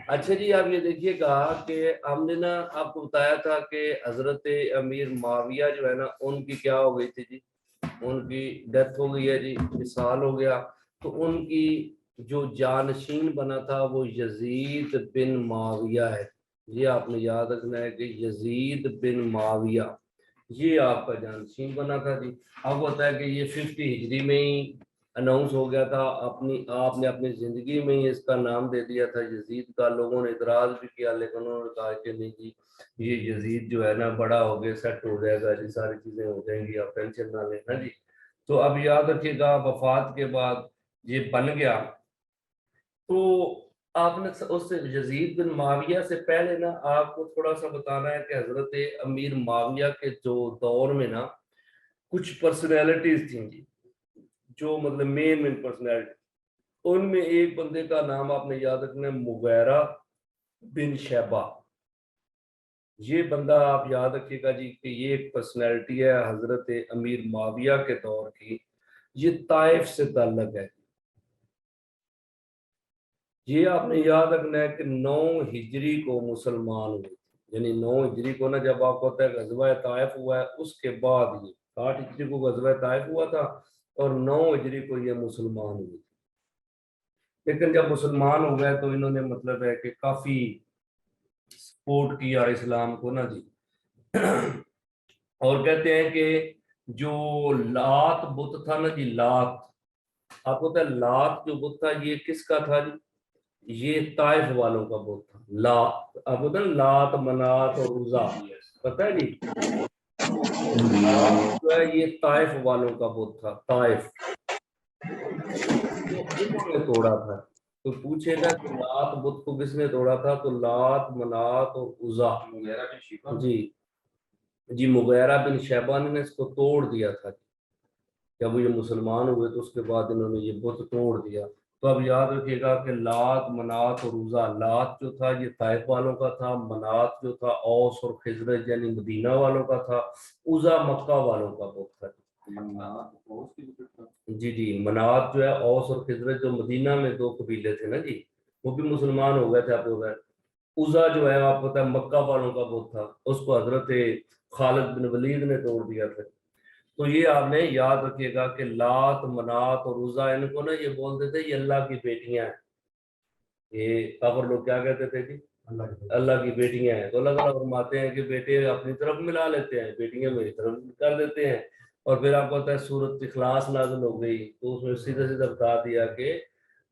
اچھا جی، آپ یہ دیکھیے گا کہ ہم نے نا آپ کو بتایا تھا کہ حضرت امیر معاویہ جو ہے نا ان کی کیا ہو گئی تھی جی، ان کی ڈیتھ ہو گئی ہے جی، وصال ہو گیا. تو ان کی جو جانشین بنا تھا وہ یزید بن معاویہ ہے. یہ آپ نے یاد رکھنا ہے کہ یزید بن معاویہ یہ آپ کا جانشین بنا تھا جی. اب ہوتا ہے کہ یہ 50 ہجری میں ہی اناؤنس ہو گیا تھا. آپ نے اپنی زندگی میں ہی اس کا نام دے دیا تھا یزید کا. لوگوں نے اعتراض بھی کیا لیکن انہوں نے کہا کہ نہیں جی، یہ یزید جو ہے نا بڑا ہو گیا، سیٹ ہو جائے گا جی، ساری چیزیں ہو جائیں گی، آپ ٹینشن نہ لینا جی. تو اب یاد رکھیے گا وفات کے بعد یہ بن گیا. تو آپ نے اس سے یزید بن معاویہ سے پہلے نا آپ کو تھوڑا سا بتانا ہے کہ حضرت امیر معاویہ کے جو دور میں نا کچھ پرسنالٹیز تھیں جی، جو مطلب مین پرسنالٹی. ان میں ایک بندے کا نام آپ نے یاد رکھنا ہے، مغیرہ بن شیبہ. یہ بندہ آپ یاد رکھیے گا جی کہ یہ ایک پرسنالٹی ہے حضرت امیر معاویہ کے دور کی. یہ طائف سے تعلق ہے. یہ آپ نے یاد رکھنا ہے کہ 9 ہجری کو مسلمان ہوئے تھے. یعنی 9 ہجری کو نا جب آپ کو ہوتا ہے غزوہ طائف ہوا ہے، اس کے بعد یہ 8 ہجری کو غزوہ طائف ہوا تھا اور 9 ہجری کو یہ مسلمان ہوئے تھے. لیکن جب مسلمان ہو گئے تو انہوں نے مطلب ہے کہ کافی سپورٹ کیا اسلام کو نا جی. اور کہتے ہیں کہ جو لات بت تھا نا جی، لات، آپ کو پتا ہے لات جو بت تھا یہ کس کا تھا جی؟ یہ طائف والوں کا بت تھا. لات آپ کو پتا ہے لات منات اور عزا، پتا ہے جی؟ جو ہے یہ طائف والوں کا بت تھا. طائف انہوں نے توڑا تھا. تو پوچھے گا کہ لات بت کو کس نے توڑا تھا، تو لات منات اور عزا جی جی مغیرہ بن شیبہ نے اس کو توڑ دیا تھا. جب وہ یہ مسلمان ہوئے تو اس کے بعد انہوں نے یہ بت توڑ دیا. تو اب یاد رکھیے گا کہ لات منات اور عزا، لات جو تھا یہ طائف والوں کا تھا، منات جو تھا اوس اور خزرج یعنی مدینہ والوں کا تھا، عزا مکہ والوں کا بت تھا. جی جی منات جو ہے اوس اور خزرج جو مدینہ میں 2 قبیلے تھے نا جی، وہ بھی مسلمان ہو گئے تھے. آپ کو عزا جو ہے آپ کو پتا ہے مکہ والوں کا بت تھا، اس کو حضرت خالد بن ولید نے توڑ دیا تھا. تو یہ آپ نے یاد رکھیے گا کہ لات منات اور عزا ان کو نا یہ بولتے تھے یہ اللہ کی بیٹیاں ہیں. یہ کافر لوگ کیا کہتے تھے جی؟ اللہ کی بیٹیاں ہیں. تو اللہ تعالیٰ فرماتے ہیں کہ بیٹے اپنی طرف ملا لیتے ہیں، بیٹیاں میری طرف کر دیتے ہیں. اور پھر آپ کو پتا ہے سورۃ اخلاص نازل ہو گئی تو اس میں سیدھا سیدھا بتا دیا کہ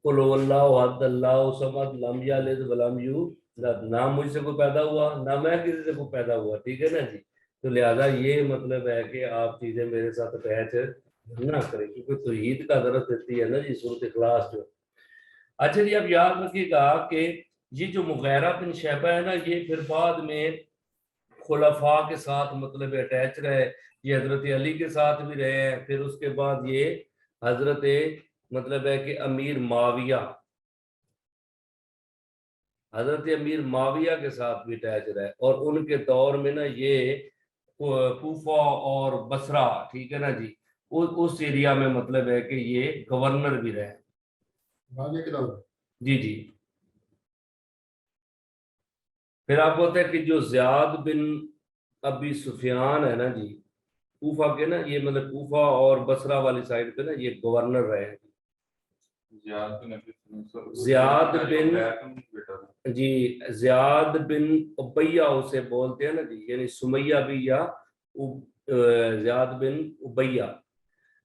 قل هو اللہ احد اللہ صمد لم یلد ولم یولد، نہ مجھ سے کوئی پیدا ہوا نہ میں کسی سے کوئی پیدا ہوا. ٹھیک ہے نا جی؟ تو لہذا یہ مطلب ہے کہ آپ چیزیں میرے ساتھ بحث نہ کریں کیونکہ توحید کا درس دیتی ہے نا جی سورۃ اخلاص جو. اچھا جی اب یاد رکھیے گا کہ یہ جو مغیرہ بن شیبہ ہے نا یہ پھر بعد میں خلفاء کے ساتھ مطلب اٹیچ رہے. یہ حضرت علی کے ساتھ بھی رہے ہیں. پھر اس کے بعد یہ حضرت مطلب ہے کہ امیر معاویہ، حضرت امیر معاویہ کے ساتھ بھی اٹیچ رہے. اور ان کے دور میں نا یہ کوفہ اور بصرہ، ٹھیک ہے نا جی، اس ایریا میں مطلب ہے کہ یہ گورنر بھی رہے. جی جی. پھر آپ کو ہوتا ہے کہ جو زیاد بن ابی سفیان ہے نا جی، کوفہ کے نا یہ مطلب کوفہ اور بصرہ والی سائڈ پہ نا یہ گورنر رہے ہیں. زیاد بن جی زیاد بن ابیہ اسے بولتے ہیں نا جی، یعنی سمیہ بھی یا زیاد بن ابیہ.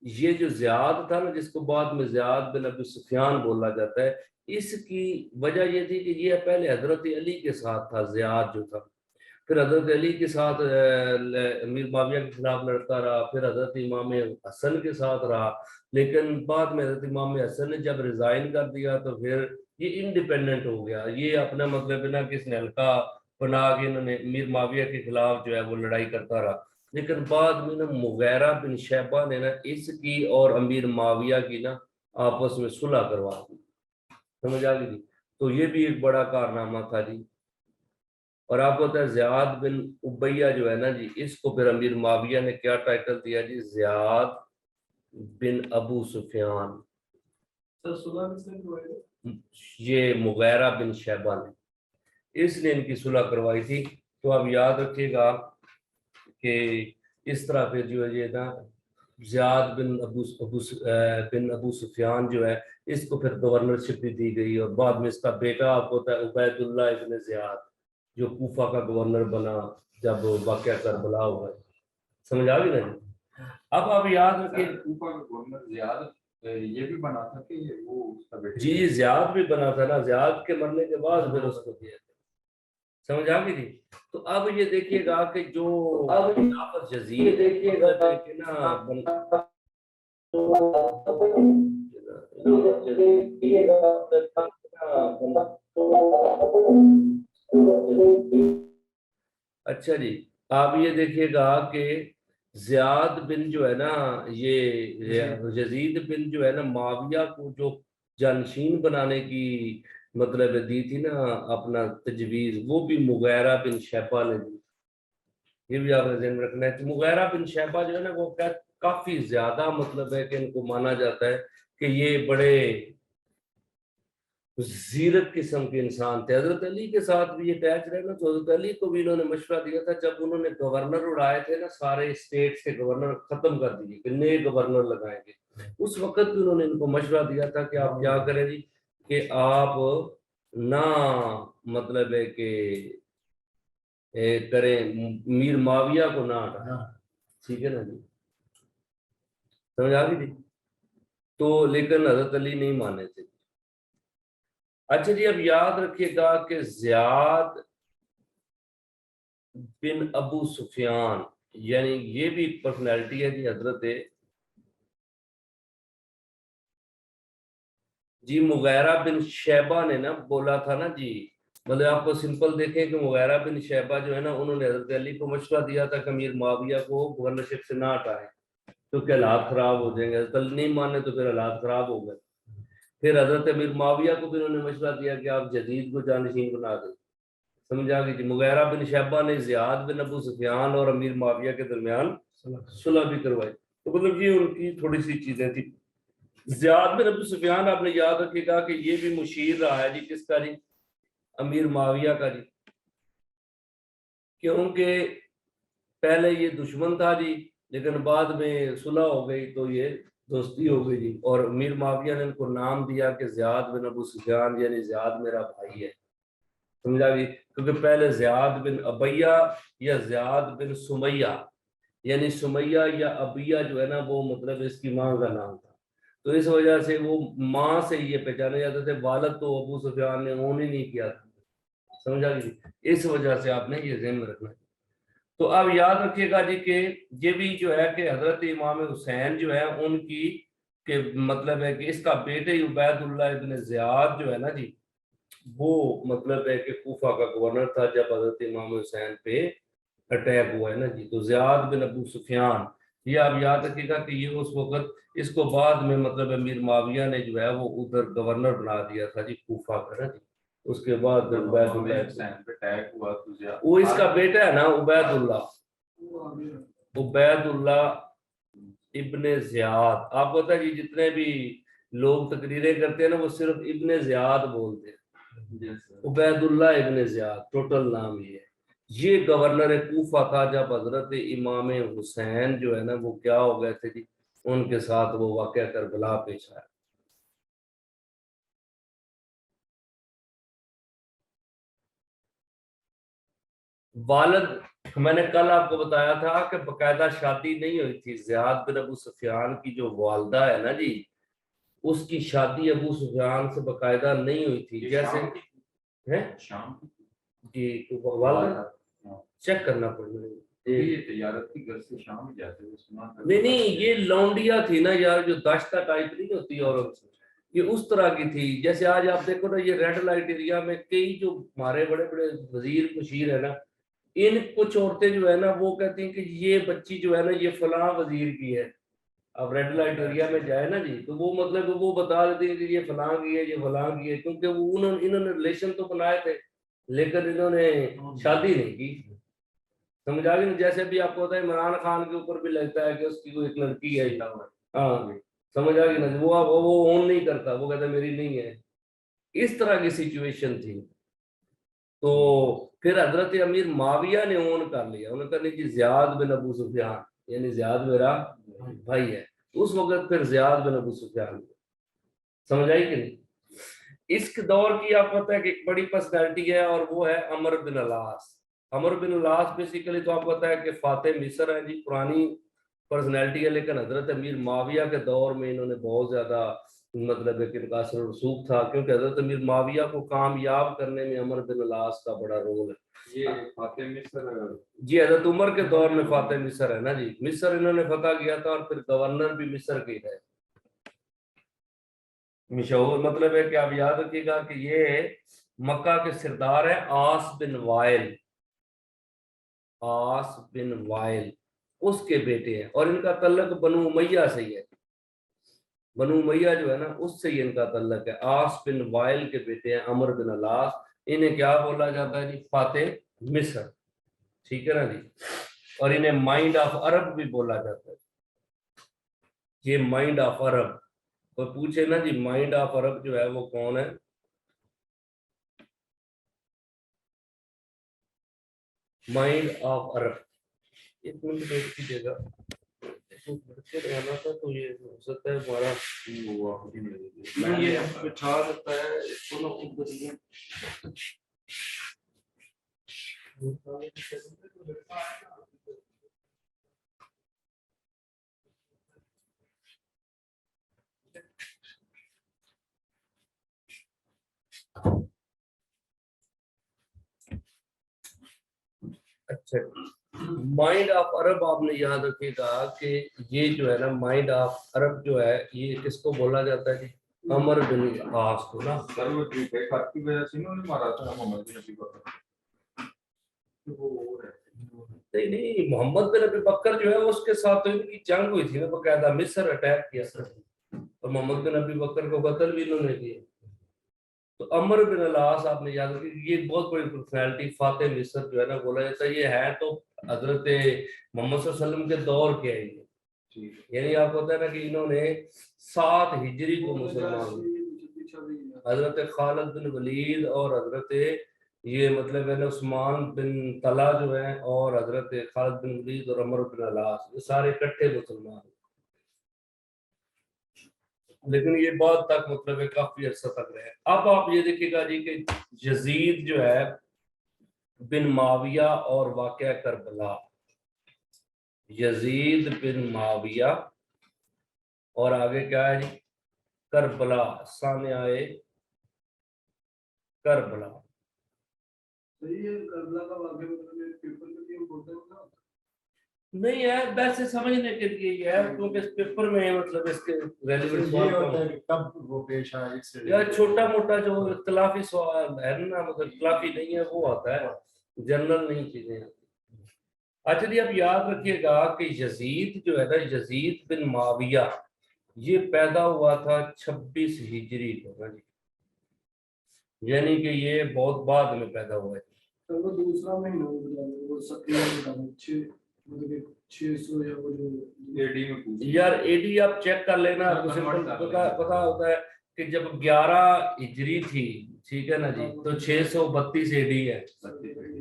یہ جو زیاد تھا نا جس کو بعد میں زیاد بن ابی سفیان بولا جاتا ہے، اس کی وجہ یہ تھی کہ یہ پہلے حضرت علی کے ساتھ تھا. زیاد جو تھا پھر حضرت علی کے ساتھ امیر معاویہ کے خلاف لڑتا رہا، پھر حضرت امام حسن کے ساتھ رہا. لیکن بعد میں حضرت امام حسن نے جب ریزائن کر دیا تو پھر یہ انڈیپینڈنٹ ہو گیا. یہ اپنا مطلب نا کس نے ہلکا بنا کے انہوں نے امیر معاویہ کے خلاف جو ہے وہ لڑائی کرتا رہا. لیکن بعد میں نا مغیرہ بن شیبہ نے نا اس کی اور امیر معاویہ کی نا آپس میں صلح کروا دی. سمجھ آ گئی جی؟ تو یہ بھی ایک بڑا کارنامہ تھا جی. اور آپ کو پتا ہے زیاد بن ابیہ جو ہے نا جی، اس کو پھر امیر معاویہ نے کیا ٹائٹل دیا جی؟ زیاد بن ابو سفیان. یہ مغیرہ بن شیبہ نے. اس لیے ان کی صلح کروائی تھی. تو آپ یاد رکھیے گا کہ اس طرح پھر جو ہے یہ نا زیاد بن ابو سفیان جو ہے اس کو پھر گورنرشپ بھی دی گئی، اور بعد میں اس کا بیٹا آپ ہوتا ہے عبید اللہ ابن زیاد جو کوفہ کا گورنر بنا جب واقعہ کربلا ہوا ہے. سمجھ آ گئی نا؟ اب آپ یاد رکھیں کوفہ کا گورنر زیاد یہ بھی بنا تھا کہ وہ اس کا بیٹا؟ جی زیاد بھی بنا تھا نا، زیاد کے مرنے کے بعد پھر اس کو دیا تھا. سمجھ آ گئی تھی؟ تو اب یہ دیکھیے گا کہ جو خلافت یزید دیکھیے گا کہ نا اچھا جی آپ یہ دیکھیے گا کہ زیاد بن جو ہے نا یہ یزید بن جو ہے نا معاویہ کو جو جانشین بنانے کی مطلب دی تھی نا اپنا تجویز، وہ بھی مغیرہ بن شیبہ نے دی. یہ بھی آپ نے ذہن میں رکھنا ہے کہ مغیرہ بن شیبہ جو ہے نا وہ کافی زیادہ مطلب ہے کہ ان کو مانا جاتا ہے کہ یہ بڑے زیرت قسم کے انسان تھے. حضرت علی کے ساتھ بھی یہ اٹیچ رہے نا، تو حضرت علی کو بھی انہوں نے مشورہ دیا تھا جب انہوں نے گورنر اڑائے تھے نا، سارے اسٹیٹس کے گورنر ختم کر دیے کہ نئے گورنر لگائیں گے، اس وقت بھی انہوں نے ان کو مشورہ دیا تھا کہ آپ کیا کریں جی کہ آپ نہ مطلب ہے کہ کریں میر معاویہ کو نہ ہٹائیں. ٹھیک ہے نا جی، سمجھ آ گئی تھی؟ تو لیکن حضرت علی نہیں مانے تھے. اچھا جی اب یاد رکھیے گا کہ زیاد بن ابو سفیان یعنی یہ بھی ایک پرسنالٹی ہے جی. حضرت جی مغیرہ بن شیبہ نے نا بولا تھا نا جی، مطلب آپ کو سمپل دیکھیں کہ مغیرہ بن شیبہ جو ہے نا انہوں نے حضرت علی کو مشورہ دیا تھا کہ امیر معاویہ کو گورنرشپ سے نہ ہٹائیں کیونکہ حالات خراب ہو جائیں گے. حضرت علی نہیں مانے تو پھر حالات خراب ہو گئے. پھر حضرت امیر معاویہ کو بھی انہوں نے مشورہ دیا کہ آپ یزید کو جانشین بنا دیں. سمجھ آ گئی جی. مغیرہ بن شیبہ نے زیاد بن ابو سفیان اور امیر معاویہ کے درمیان صلح بھی کروائی. تو مطلب یہ ان کی تھوڑی سی چیزیں تھی. زیاد بن ابو سفیان آپ نے یاد رکھے گا کہ یہ بھی مشیر رہا ہے جی کس کا جی؟ امیر معاویہ کا جی. کیونکہ پہلے یہ دشمن تھا جی، لیکن بعد میں صلح ہو گئی تو یہ دوستی ہو گئی جی. اور امیر معاویہ نے ان کو نام دیا کہ زیاد بن ابو سفیان یعنی زیاد میرا بھائی ہے. سمجھا گئی؟ کیونکہ پہلے زیاد بن ابیہ یا زیاد بن سمیہ یعنی سمیہ یا ابیہ جو ہے نا وہ مطلب اس کی ماں کا نام تھا، تو اس وجہ سے وہ ماں سے یہ پہچانے جاتے تھے. والد تو ابو سفیان نے اون ہی نہیں کیا تھا. سمجھا گئی؟ اس وجہ سے آپ نے یہ ذہن میں رکھنا ہے. تو اب یاد رکھیے گا جی کہ یہ بھی جو ہے کہ حضرت امام حسین جو ہے ان کی کہ مطلب ہے کہ اس کا بیٹے عبید اللہ ابن زیاد جو ہے نا جی وہ مطلب ہے کہ کوفہ کا گورنر تھا جب حضرت امام حسین پہ اٹیک ہوا ہے نا جی. تو زیاد بن ابو سفیان یہ آپ یاد رکھیے گا کہ یہ اس وقت اس کو بعد میں مطلب امیر معاویہ نے جو ہے وہ ادھر گورنر بنا دیا تھا جی کوفہ کا نا جی. اس کے بعد عبید اللہ وہ اس کا بیٹا ہے نا عبید اللہ ابن زیاد. آپ کو پتا ہے جی جتنے بھی لوگ تقریریں کرتے ہیں نا وہ صرف ابن زیاد بولتے ہیں. عبید اللہ ابن زیاد ٹوٹل نام یہ ہے. یہ گورنر کوفہ تھا جب حضرت امام حسین جو ہے نا وہ کیا ہو گئے تھے جی ان کے ساتھ وہ واقعہ کربلا پیش آیا. والد میں نے کل آپ کو بتایا تھا کہ باقاعدہ شادی نہیں ہوئی تھی. زیاد بن ابو سفیان کی جو والدہ ہے نا جی اس کی شادی ابو سفیان سے باقاعدہ نہیں ہوئی تھی. جیسے جی والدہ چیک کرنا پڑے گا. نہیں یہ لونڈیا تھی نا یار جو داشتہ ٹائپ نہیں ہوتی عورت یہ اس طرح کی تھی. جیسے آج آپ دیکھو نا یہ ریڈ لائٹ ایریا میں کئی جو ہمارے بڑے بڑے وزیر مشیر ہے نا ان کچھ عورتیں جو ہے نا وہ کہتی ہیں کہ یہ بچی جو ہے نا یہ فلاں وزیر کی ہے. اب ریڈ لائٹ ایریا میں جائے نا جی تو وہ مطلب وہ بتا دیتے ہیں کہ یہ فلاں کی ہے یہ فلاں کی ہے کیونکہ وہ انہوں نے ریلیشن تو بنائے تھے لیکن انہوں نے شادی نہیں کی. سمجھ آ گئی؟ جیسے بھی آپ کو پتا ہے عمران خان کے اوپر بھی لگتا ہے کہ اس کی کوئی ایک لڑکی ہے. ہاں سمجھ آ گئی نا وہ اون نہیں کرتا وہ کہتا میری نہیں ہے. اس طرح کی سچویشن تھی. تو پھر حضرت امیر معاویہ نے اون کر لیا, انہوں نے کہا نہیں جی زیاد بن ابو سفیان, یعنی زیاد میرا بھائی ہے. اس وقت پھر زیاد بن ابو سفیان, سمجھ آئی کہ نہیں. اس کے دور کی آپ پتہ ہے کہ ایک بڑی پرسنالٹی ہے اور وہ ہے عمر بن العاص. عمر بن العاص بیسیکلی تو آپ کو پتہ ہے کہ فاتح مصر ہے جی, پرانی پرسنالٹی ہے, لیکن حضرت امیر معاویہ کے دور میں انہوں نے بہت زیادہ مطلب ہے کہ ان کا اثر و رسوخ تھا, کیونکہ حضرت امیر معاویہ کو کامیاب کرنے میں عمر بن العاص کا بڑا رول ہے. یہ فاتح مصر جی حضرت عمر کے دور میں فاتح مصر ہے نا جی, مصر انہوں نے فتح کیا تھا اور پھر گورنر بھی مصر کے رہے. مشہور مطلب ہے کہ آپ یاد رکھیے گا کہ یہ مکہ کے سردار ہیں آس بن وائل, آس بن وائل اس کے بیٹے ہیں, اور ان کا تعلق بنو امیہ سے ہی ہے. بنو امیہ جو ہے نا اس سے ہی ان کا تعلق ہے. آس بن وائل کے بیٹے ہیں عمر بن العاص, انہیں کیا بولا جاتا ہے جی فاتح مصر, ٹھیک ہے نا جی. اور انہیں مائنڈ آف عرب بھی بولا جاتا ہے. یہ مائنڈ آف عرب, کوئی پوچھے نا جی مائنڈ آف عرب جو ہے وہ کون ہے, مائنڈ آف عرب. ایک منٹ ویٹ کیجیے گا, آنا تھا تو یہ ہو سکتا ہے ہمارا یہ بٹھا سکتا ہے اس کو نا. اچھا, مائنڈ آف عرب آپ نے یاد رکھے گا کہ یہ جو ہے نا مائنڈ آف عرب جو ہے یہ کس کو بولا جاتا ہے جی, عمر بن العاص کو نا. سر وہ جو بے خط کی وجہ سے انہوں نے مارا تھا محمد بن ابی بکر. نہیں نہیں, محمد بن ابی بکر جو ہے اس کے ساتھ تو ان کی جنگ ہوئی تھی نا, باقاعدہ مصر اٹیک کیا تھا اور محمد بن ابی بکر کو قتل بھی انہوں نے کیا. تو عمر بن العاص آپ نے یاد رکھی, یہ بہت بڑی پرسنالٹی فاتح مصر جو ہے نا بولا جاتا ہے. یہ ہے تو حضرت محمد صلی اللہ علیہ وسلم کے دور کے ہیں, یعنی آپ کو پتہ ہے نا کہ انہوں نے 7 ہجری کو مسلمان, حضرت خالد بن ولید اور حضرت یہ مطلب ہے نا عثمان بن طلحہ جو ہیں اور حضرت خالد بن ولید اور عمر بن العاص یہ سارے اکٹھے مسلمان, لیکن یہ بہت تک مطلب ہے کافی عرصہ تک رہے. اب آپ یہ دیکھیے گا جی کہ یزید جو ہے بن معاویہ اور واقعہ کربلا, یزید بن معاویہ اور آگے کیا ہے جی کربلا, سامنے کربلا. نہیں ہے ویسے سمجھنے کے لیے یہ ہے کیونکہ اس پیپر میں مطلب اس کے ریلیونٹ سوال کب وہ پیش آئے یا چھوٹا موٹا جو اختلافی سوال ہے نا, مطلب اختلافی نہیں ہے وہ آتا ہے, جنرل نہیں چیزیں. اچھا جی اب یاد رکھیے گا کہ یزید جو ہے نا یزید بن معاویہ یہ پیدا ہوا تھا 26 ہجری کو نا جی, یعنی کہ یہ بہت بعد میں پیدا ہوا ہے. وہ دوسرا مہینہ وہ یار اے ڈی آپ چیک کر لینا, آپ کو سمپل پتا ہوتا ہے کہ جب 11 ہجری تھی, ٹھیک ہے نا جی, تو 632 اے ڈی ہے,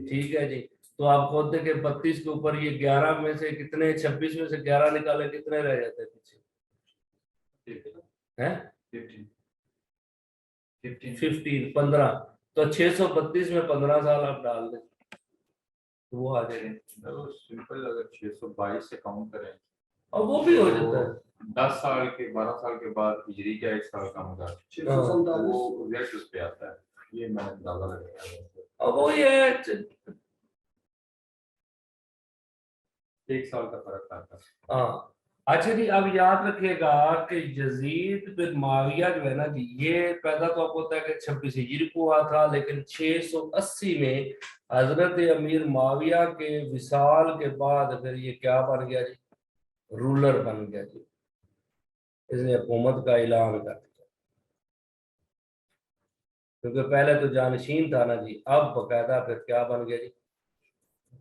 ٹھیک ہے جی. تو آپ خود دیکھیں 32 کے اوپر یہ 11 میں سے کتنے, 26 میں سے 11 نکالے کتنے رہ جاتے ہیں پیچھے, 15, تو 632 میں 15 سال آپ ڈال دیں وہ آ جائے گا. سمپل اگر 622 سے کاؤنٹ کریں اور وہ بھی ہو جاتا ہے 10 سال کے 12 سال کے بعد ہجری کا 1 سال کم ہوگا, وہ ریٹ اس پہ آتا ہے. یہ میں اندازہ لگایا, اور وہ یہ ہے 1 سال کا فرق آتا ہے. ہاں. اچھا جی اب یاد رکھیے گا کہ یزید بن معاویہ جو ہے نا جی یہ پیدا تو آپ کو ہوتا ہے کہ 26 ہجری کو ہوا تھا, لیکن 680 میں حضرت امیر معاویہ کے وصال کے بعد پھر یہ کیا بن گیا جی, رولر بن گیا جی, اس نے حکومت کا اعلان کر دیا, کیونکہ پہلے تو جانشین تھا نا جی, اب باقاعدہ پھر کیا بن گیا جی,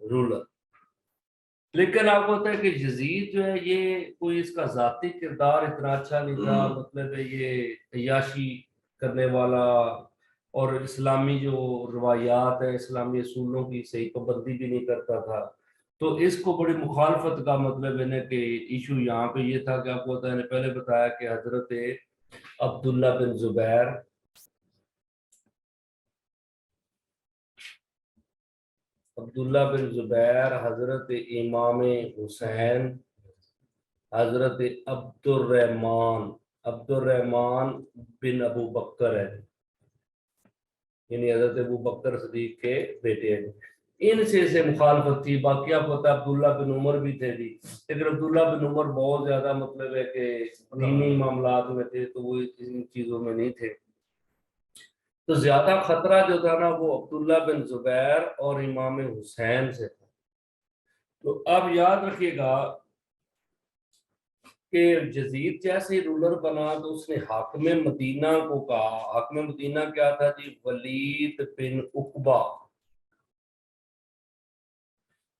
رولر. لیکن آپ کو ہوتا ہے کہ یزید جو ہے یہ کوئی اس کا ذاتی کردار اتنا اچھا نہیں تھا, مطلب ہے یہ عیاشی کرنے والا اور اسلامی جو روایات ہیں اسلامی اصولوں کی صحیح پابندی بھی نہیں کرتا تھا. تو اس کو بڑی مخالفت کا مطلب ہے کہ ایشو یہاں پہ یہ تھا کہ آپ کو نے پہلے بتایا کہ حضرت عبداللہ بن زبیر حضرت امام حسین حضرت عبد الرحمن بن ابو بکر ہے، یعنی حضرت ابو بکر صدیق کے بیٹے ہیں. ان سے مخالفت تھی. باقی آپ پتہ عبداللہ بن عمر بھی تھے جی، لیکن عبداللہ بن عمر بہت زیادہ مطلب ہے کہ دینی معاملات میں تھے تو وہ ان چیزوں میں نہیں تھے. تو زیادہ خطرہ جو تھا نا وہ عبداللہ بن زبیر اور امام حسین سے تھا. تو اب یاد رکھیے گا کہ یزید جیسے رولر بنا تو اس نے حاکم مدینہ کو کہا. حاکم مدینہ کیا تھا جی؟ ولید بن عقبہ.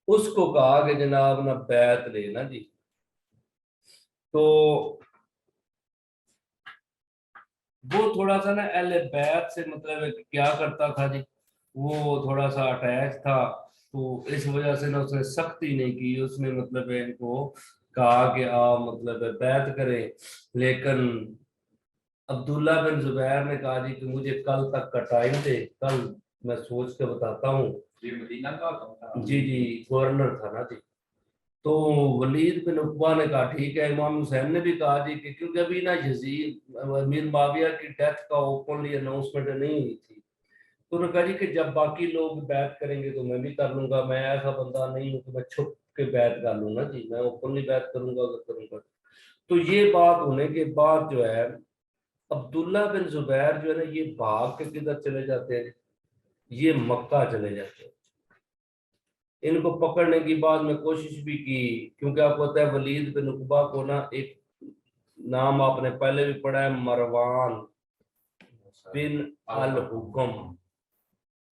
اس کو کہا کہ جناب نا بیعت لینا جی. تو وہ تھوڑا سا نا اہل بیعت سے مطلب ہے کہ کیا کرتا تھا جی، وہ تھوڑا سا اٹیچ تھا. تو اس وجہ سے نا اس نے سختی نہیں کی. اس نے مطلب ہے ان کو کہا کہ آپ مطلب ہے بیعت کریں. لیکن عبداللہ بن زبیر نے کہا جی کہ مجھے کل تک کا ٹائم دے، کل میں سوچ کے بتاتا ہوں. یہ مدینہ کا تھا؟ جی گورنر تھا نا جی. تو ولید بن عقبہ نے کہا ٹھیک ہے. امام حسین نے بھی کہا جی کہ کیونکہ ابھی نا یزید امیر معاویہ کی ڈیتھ کا اوپنلی اناؤنسمنٹ نہیں ہوئی تھی. تو انہوں نے کہا جی کہ جب باقی لوگ بیعت کریں گے تو میں بھی کر لوں گا. میں ایسا بندہ نہیں ہوں کہ میں چھپ کے بیعت کر لوں گا جی، میں اوپنلی بیعت کروں گا اگر کروں گا. تو یہ بات ہونے کے بعد جو ہے عبداللہ بن زبیر جو ہے نا یہ بھاگ کے کدھر چلے جاتے ہیں؟ یہ مکہ چلے جاتے ہیں. ان کو پکڑنے کی بعد میں کوشش بھی کی، کیونکہ آپ کو پتہ ہے ولید بن عقبہ کو نا ایک نام آپ نے پہلے بھی پڑھا ہے، مروان بن الحکم.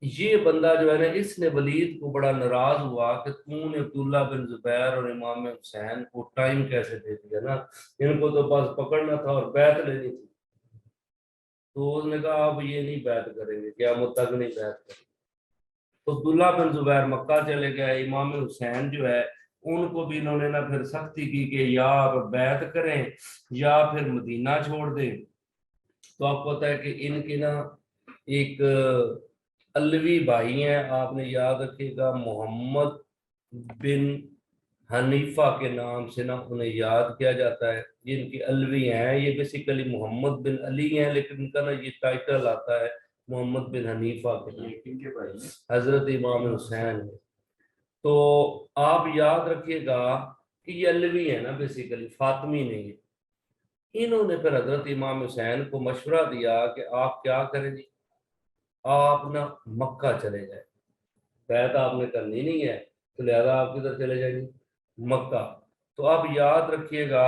یہ بندہ جو ہے نا اس نے ولید کو بڑا ناراض ہوا کہ تم نے عبداللہ بن زبیر اور امام حسین کو ٹائم کیسے دے دیا نا، ان کو تو بس پکڑنا تھا اور بیعت لینی تھی. تو اس نے کہا اب یہ نہیں بیعت کریں گے، قیامت تک نہیں بیعت کریں گے. تو عبداللہ بن زبیر مکہ چلے گئے. امام حسین جو ہے ان کو بھی انہوں نے نا پھر سختی کی کہ یا آپ بیعت کریں یا پھر مدینہ چھوڑ دیں. تو آپ کو پتہ ہے کہ ان کی نا ایک علوی بھائی ہیں، آپ نے یاد رکھیے گا محمد بن حنیفہ کے نام سے نا انہیں یاد کیا جاتا ہے. یہ ان کی علوی ہیں، یہ بیسیکلی محمد بن علی ہیں لیکن ان کا نا یہ ٹائٹل آتا ہے محمد بن حنیفہ کے نام، حضرت امام حسین. تو آپ یاد رکھیے گا کہ یہ علوی ہیں نا بیسیکلی، فاطمی نہیں ہے. انہوں نے پھر حضرت امام حسین کو مشورہ دیا کہ آپ کیا کریں جی، آپ نا مکہ چلے جائیں. بیعت آپ نے کرنی نہیں ہے تو لہذا آپ کدھر چلے جائیں گے؟ مکہ. تو آپ یاد رکھیے گا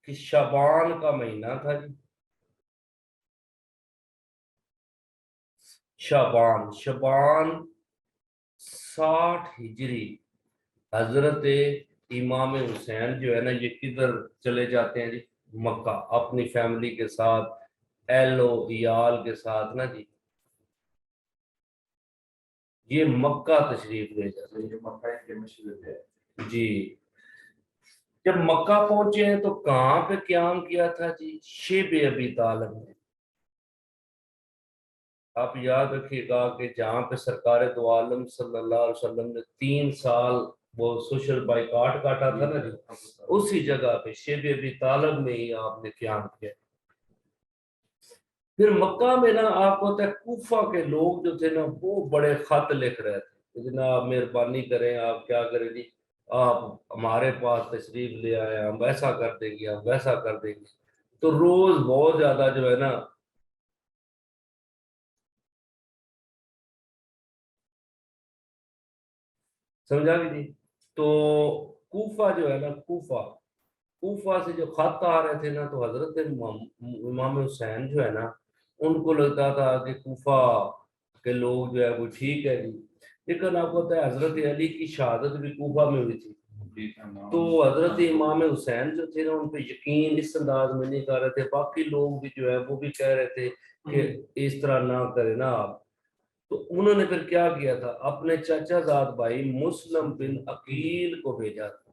کہ شعبان کا مہینہ تھا جی. شعبان 60 ہجری. حضرت امام حسین جو ہے نا یہ کدھر چلے جاتے ہیں جی؟ مکہ، اپنی فیملی کے ساتھ، اہل و عیال کے ساتھ نا جی یہ مکہ تشریف لے جاتے ہیں جی. جب مکہ پہنچے ہیں تو کہاں پہ قیام کیا تھا جی؟ شیب ابی طالب نے. آپ یاد رکھیے گا کہ جہاں پہ سرکار دو عالم صلی اللہ علیہ وسلم نے 3 سال وہ سوشل بائیکاٹ کاٹا تھا نا جی، اسی جگہ پہ شیب ابی طالب میں ہی آپ نے قیام کیا. پھر مکہ میں نا آپ کو پتہ ہے کوفہ کے لوگ جو تھے نا وہ بڑے خط لکھ رہے تھے کہ جناب مہربانی کریں، آپ کیا کریں جی، آپ ہمارے پاس تشریف لے آئے، ہم ایسا کر دیں گے، ہم ویسا کر دیں گے. تو روز بہت زیادہ جو ہے نا سمجھا بھی جی. تو کوفہ جو ہے نا کوفہ سے جو خط آ رہے تھے نا تو حضرت امام حسین جو ہے نا ان کو لگتا تھا کہ کوفہ کے لوگ جو ہے وہ ٹھیک ہے جی. لیکن آپ کو پتہ ہے حضرت علی کی شہادت بھی کوفہ میں ہوئی تھی. تو حضرت امام حسین جو تھے نا ان پہ یقین اس انداز میں نہیں کر رہے تھے، باقی لوگ بھی جو ہے وہ بھی کہہ رہے تھے کہ اس طرح نہ کرے نا آپ. تو انہوں نے پھر کیا کیا تھا، اپنے چچا زاد بھائی مسلم بن عقیل کو بھیجا تھا.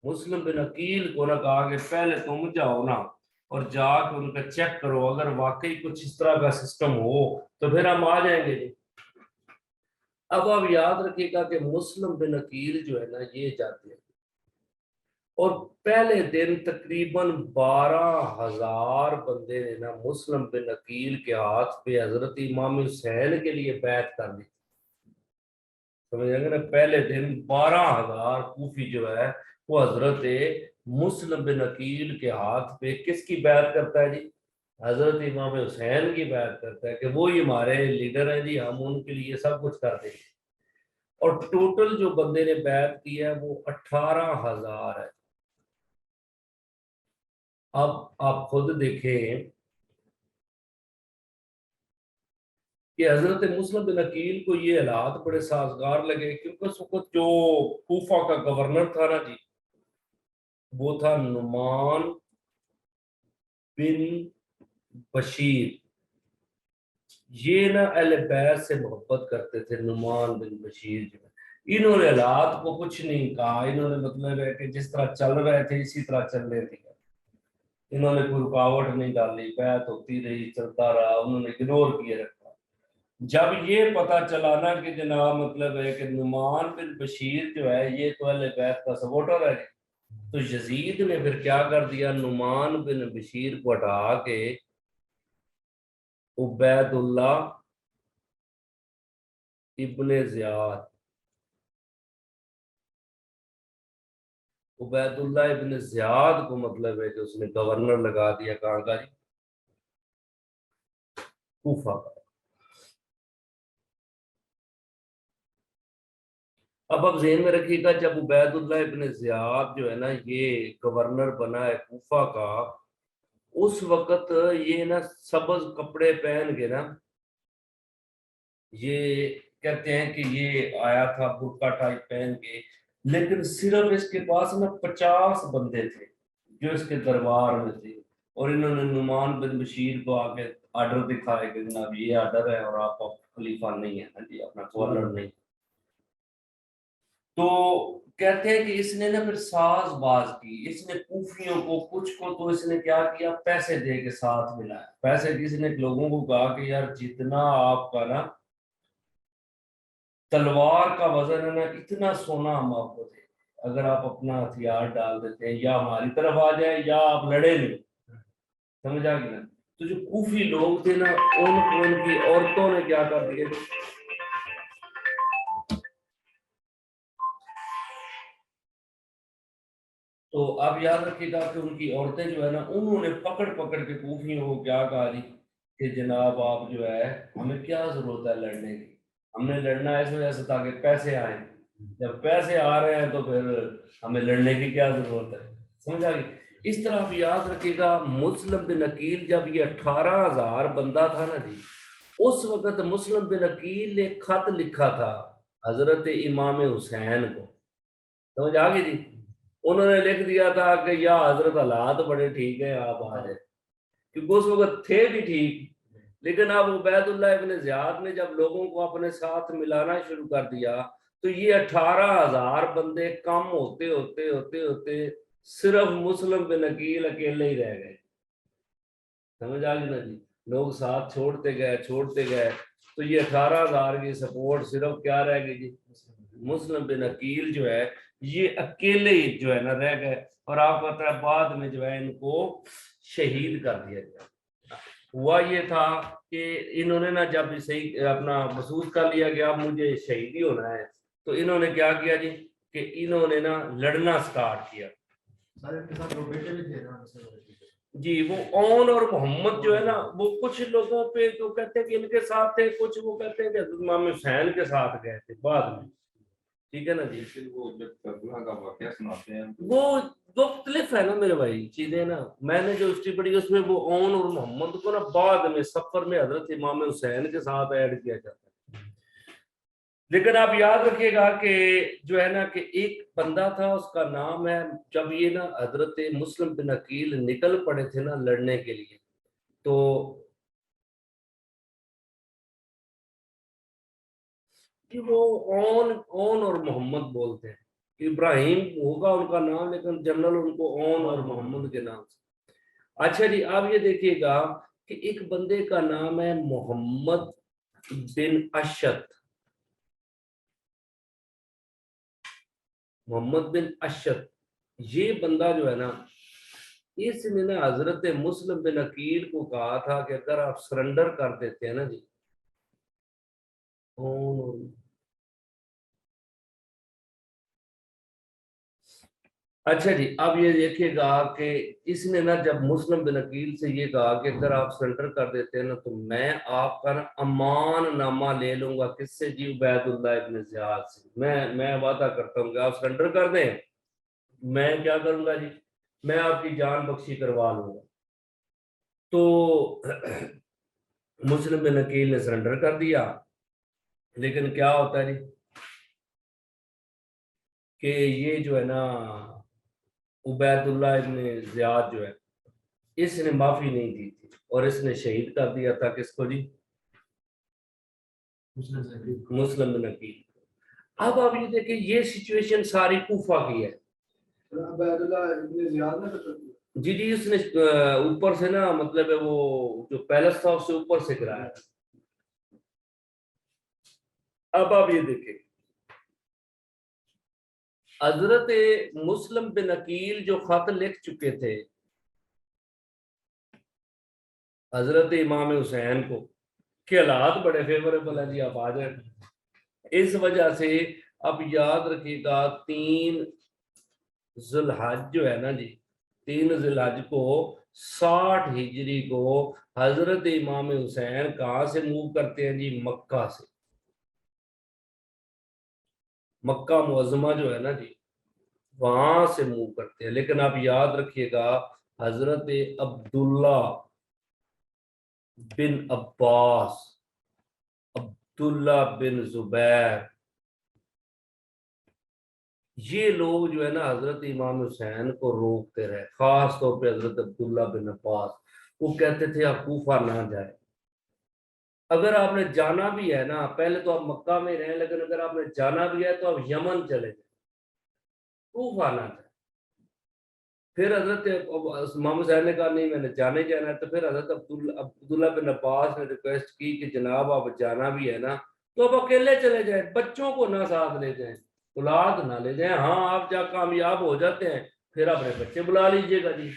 مسلم بن عقیل کو نہ کہا کہ پہلے تم جاؤ نا اور جا کے ان کا چیک کرو، اگر واقعی کچھ اس طرح کا سسٹم ہو تو پھر ہم آ جائیں گے. اب آپ یاد رکھیے گا کہ مسلم بن عقیل جو ہے نا یہ جاتے ہیں اور پہلے دن تقریباً 12,000 بندے نے نا مسلم بن عقیل کے ہاتھ پہ حضرت امام حسین کے لیے بیعت کر دی. سمجھ آئے گا نا، پہلے دن 12,000 کوفی جو ہے وہ حضرت مسلم بن عقیل کے ہاتھ پہ کس کی بیعت کرتا ہے جی؟ حضرت امام حسین کی بیعت کرتا ہے کہ وہی ہمارے لیڈر ہیں جی، ہم ان کے لیے سب کچھ کرتے ہیں. اور ٹوٹل جو بندے نے بیعت کی ہے وہ 18,000 ہے. اب آپ خود دیکھیں کہ حضرت مسلم بن عقیل کو یہ حالات بڑے سازگار لگے، کیونکہ اس وقت جو کوفہ کا گورنر تھا نا جی وہ تھا نعمان بن بشیر. یہ نا اہل بیت سے محبت کرتے تھے. نعمان بن بشیر جو ہے، انہوں نے حالات کو کچھ نہیں کہا، انہوں نے مطلب ہے کہ جس طرح چل رہے تھے اسی طرح چلنے دیا. انہوں نے کوئی رکاوٹ نہیں ڈالی، بیعت ہوتی رہی، چلتا رہا، انہوں نے اگنور کیے رکھا. جب یہ پتا چلا نا کہ جناب مطلب ہے کہ نعمان بن بشیر جو ہے یہ تو اہل بیت کا سپورٹر ہے، تو یزید نے پھر کیا کر دیا، نعمان بن بشیر کو ہٹا کے عبید اللہ ابن زیاد، عبید اللہ ابن زیاد کو مطلب ہے کہ اس نے گورنر لگا دیا. کہاں کا جی؟ کوفہ کا. اب ذہن میں رکھیے گا جب عبید اللہ ابن زیاد جو ہے نا یہ گورنر بنا ہے کوفہ کا، اس وقت یہ نا سبز کپڑے پہن کے نا یہ کہتے ہیں کہ یہ آیا تھا برقع ٹائپ پہن کے، لیکن صرف اس کے پاس نا 50 بندے تھے جو اس کے دربار میں تھے. اور انہوں نے نعمان بن بشیر کو آ کے آرڈر دکھائے کہ جناب یہ آرڈر ہے اور آپ خلیفہ نہیں ہے جی، اپنا گورنر نہیں. تو کہتے ہیں کہ اس نے نا پھر ساز باز کی، اس نے کوفیوں کو کچھ کو تو اس نے کیا کیا، پیسے دے کے ساتھ ملایا. پیسے کس نے لوگوں کو کہا کہ یار جتنا آپ کا نا تلوار کا وزن ہے نا اتنا سونا ہم آپ کو دیں، اگر آپ اپنا ہتھیار ڈال دیتے ہیں یا ہماری طرف آ جائیں یا آپ لڑے نہیں. سمجھ آ گئی نا. تو جو کوفی لوگ تھے نا ان کی عورتوں نے کیا کر دیا، تو آپ یاد رکھیے گا کہ ان کی عورتیں جو ہے نا انہوں نے پکڑ پکڑ کے کوفیوں کو کیا کہا جی کہ جناب آپ جو ہے ہمیں کیا ضرورت ہے لڑنے کی، ہم نے لڑنا ہے اس وجہ سے تاکہ پیسے آئیں، جب پیسے آ رہے ہیں تو پھر ہمیں لڑنے کی کیا ضرورت ہے. سمجھ آ گئی. اس طرح آپ یاد رکھیے گا مسلم بن عقیل جب یہ 18,000 بندہ تھا نا جی، اس وقت مسلم بن عقیل نے خط لکھا تھا حضرت امام حسین کو. سمجھ آ گئی جی. انہوں نے لکھ دیا تھا کہ یا حضرت حالات بڑے ٹھیک ہیں آپ آ جائیں، کیونکہ اس وقت تھے بھی ٹھیک. لیکن اب عبید اللہ ابن زیاد نے جب لوگوں کو اپنے ساتھ ملانا شروع کر دیا تو یہ 18,000 بندے کم ہوتے ہوتے ہوتے ہوتے صرف مسلم بن عقیل اکیلے ہی رہ گئے. سمجھ آ گئی نا جی. لوگ ساتھ چھوڑتے گئے تو یہ 18,000 کی سپورٹ صرف کیا رہ گئی جی، مسلم بن عقیل جو ہے یہ اکیلے ہی جو ہے نا رہ گئے. اور آپ کو پتہ ہے بعد میں جو ہے ان کو شہید کر دیا گیا. ہوا یہ تھا کہ انہوں نے نا جب صحیح اپنا محسوس کر لیا کہ اب مجھے شہیدی ہونا ہے تو انہوں نے کیا کیا جی کہ انہوں نے نا لڑنا سٹارٹ کیا. جی وہ اون اور محمد جو ہے نا وہ کچھ لوگوں پہ جو کہتے ہیں کہ ان کے ساتھ تھے، کچھ وہ کہتے ہیں کہ حضرت امام حسین کے ساتھ گئے تھے بعد میں. ٹھیک ہے نا جی. وہ جب کربلا کا واقعہ سناتے ہیں وہ مختلف ہے نا میرے بھائی چیزیں نا، میں نے جو ہسٹری پڑھی اس میں وہ اون اور محمد کو نا بعد میں سفر میں حضرت امام حسین کے ساتھ ایڈ کیا جاتا ہے. لیکن آپ یاد رکھیے گا کہ جو ہے نا کہ ایک بندہ تھا اس کا نام ہے، جب یہ نا حضرت مسلم بن عقیل نکل پڑے تھے نا لڑنے کے لیے، تو وہ اون اور محمد بولتے ہیں، ابراہیم ہوگا ان کا نام لیکن جنرل ان کو اون اور محمد کے نام سے۔ اچھا جی، آپ یہ دیکھیے گا کہ ایک بندے کا نام ہے محمد بن اشد، محمد بن اشد، یہ بندہ جو ہے نا اس نے نا حضرت مسلم بن عقیل کو کہا تھا کہ اگر آپ سرنڈر کر دیتے ہیں نا جی، اچھا جی اب یہ دیکھیے گا کہ اس نے نا جب مسلم بن عقیل سے یہ کہا کہ اگر آپ سرنڈر کر دیتے ہیں نا تو میں آپ کا نا امان نامہ لے لوں گا، کس سے جی؟ عبید اللہ ابن زیاد سے، میں وعدہ کرتا ہوں کہ آپ سرنڈر کر دیں، میں کیا کروں گا جی، میں آپ کی جان بخشی کروا لوں گا۔ تو مسلم بن عقیل نے سرنڈر کر دیا، لیکن کیا ہوتا ہے جی کہ یہ جو ہے نا عبید اللہ ابن زیاد جو ہے اس نے معافی نہیں دی تھی اور اس نے شہید کر دیا تھا کس کو جی؟ مسلم بن عقیل۔ اب آپ یہ دیکھیں یہ سچویشن ساری کوفہ کی ہے عبید اللہ ابن زیاد نے قتل کیا۔ جی جی، اس نے اوپر سے نا مطلب ہے وہ جو پیلس تھا اس سے اوپر سے گرایا تھا۔ اب آپ یہ دیکھیں حضرت مسلم بن عقیل جو خط لکھ چکے تھے حضرت امام حسین کو کہ حالات بڑے فیوریبل ہیں جی، آپ آ جائیں، اس وجہ سے اب یاد رکھیے گا 3 ذی الحج جو ہے نا جی، 3 ذی الحج کو 60 ہجری کو حضرت امام حسین کہاں سے موو کرتے ہیں جی؟ مکہ سے، مکہ معظمہ جو ہے نا جی وہاں سے موو کرتے ہیں۔ لیکن آپ یاد رکھیے گا حضرت عبداللہ بن عباس، عبداللہ بن زبیر، یہ لوگ جو ہے نا حضرت امام حسین کو روکتے رہے، خاص طور پہ حضرت عبداللہ بن عباس، وہ کہتے تھے آپ کوفہ نہ جائے، اگر آپ نے جانا بھی ہے نا پہلے تو آپ مکہ میں رہیں، لیکن اگر آپ نے جانا بھی ہے تو آپ یمن چلے جائیں، کوفہ نہ جائے۔ پھر حضرت امام حسین نے کہا نہیں میں نے جانے جانا ہے، تو پھر حضرت عبداللہ بن عباس نے ریکویسٹ کی کہ جناب آپ جانا بھی ہے نا تو آپ اکیلے چلے جائیں، بچوں کو نہ ساتھ لے جائیں، اولاد نہ لے جائیں، ہاں آپ جب کامیاب ہو جاتے ہیں پھر اپنے بچے بلا لیجئے گا جی۔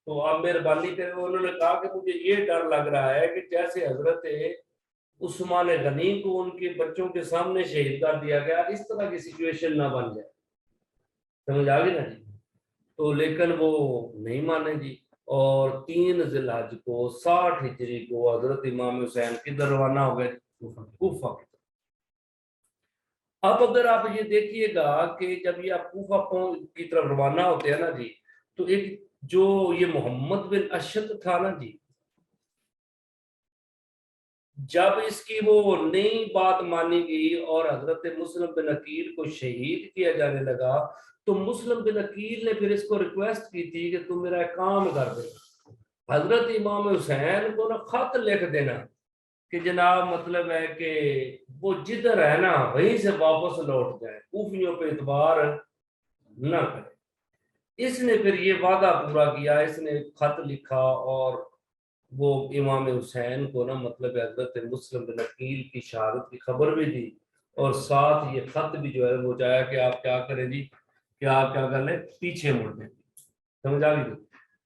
تو آپ مہربانی کریں، انہوں نے کہا کہ مجھے یہ ڈر لگ رہا ہے کہ جیسے حضرت عثمان غنی کو ان کے بچوں کے سامنے شہید کر دیا گیا، اس طرح کی سچویشن نہ بن جائے، سمجھ آ گئی نا جی؟ تو لیکن وہ نہیں مانے جی، اور 3 ذی الحج کو 60 ہجری کو حضرت امام حسین کدھر روانہ ہو گئے؟ کوفہ کی طرف۔ اب اگر آپ یہ دیکھیے گا کہ جب یہ آپ کوفہ کی طرف روانہ ہوتے ہیں نا جی، تو ایک جو یہ محمد بن اشد تھا نا جی، جب اس کی وہ نئی بات مانی گئی اور حضرت مسلم بن عقیل کو شہید کیا جانے لگا، تو مسلم بن عقیل نے پھر اس کو ریکویسٹ کی تھی کہ تم میرا ایک کام کر دے، حضرت امام حسین کو نا خط لکھ دینا کہ جناب مطلب ہے کہ وہ جدھر ہے نا وہیں سے واپس لوٹ جائے، کوفیوں پہ اعتبار نہ کرے۔ اس نے پھر یہ وعدہ پورا کیا، اس نے خط لکھا اور وہ امام حسین کو نا مطلب حضرت مسلم بن عقیل کی شہادت کی خبر بھی دی، اور ساتھ یہ خط بھی جو ہے وہ چاہا کہ آپ کیا کریں جی، کہ آپ کیا کر لیں، پیچھے مڑ دیں، سمجھ آ گئی؟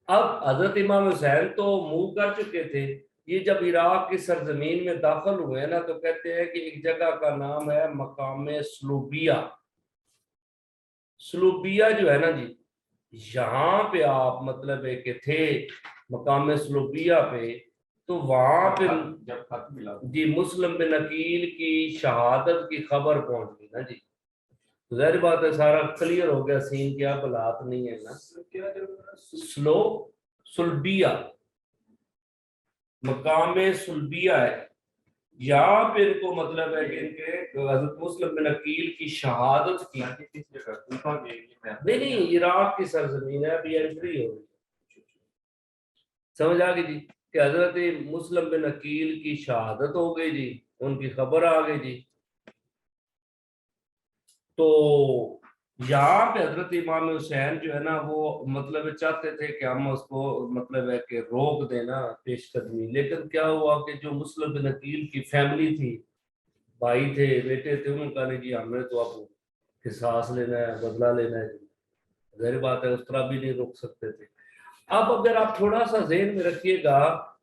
اب حضرت امام حسین تو موو کر چکے تھے، یہ جب عراق کی سرزمین میں داخل ہوئے نا تو کہتے ہیں کہ ایک جگہ کا نام ہے مقام سلوبیہ، سلوبیہ جو ہے نا جی یہاں پہ آپ مطلب ہے کہ تھے مقام سلوبیہ پہ، تو وہاں پہ جب خط ملا جی مسلم بن عقیل کی شہادت کی خبر پہنچ گئی نا جی، ظاہر بات ہے سارا کلیئر ہو گیا سین، کیا بلات نہیں ہے نا، سلوبیہ مقام سلبیہ ہے، یہاں پہ ان کو مطلب ہے کہ ان کے حضرت مسلم بن عقیل کی شہادت کی نہیں نہیں عراق کی سرزمین ہے ابھی انٹری ہو رہی ہے سمجھ آ گئی جی کہ حضرت مسلم بن عقیل کی شہادت ہو گئی جی ان کی خبر آ گئی جی تو یہاں پہ حضرت امام حسین جو ہے نا وہ مطلب چاہتے تھے کہ ہم اس کو مطلب ہے کہ روک دینا پیش قدمی لیکن کیا ہوا کہ جو مسلم بن عقیل کی فیملی تھی بھائی تھے بیٹے تھے انہوں نے کہا نہیں جی ہمیں تو اب قصاص لینا ہے بدلہ لینا ہے ظاہر بات ہے اس طرح بھی نہیں روک سکتے تھے اب اگر آپ تھوڑا سا ذہن میں رکھیے گا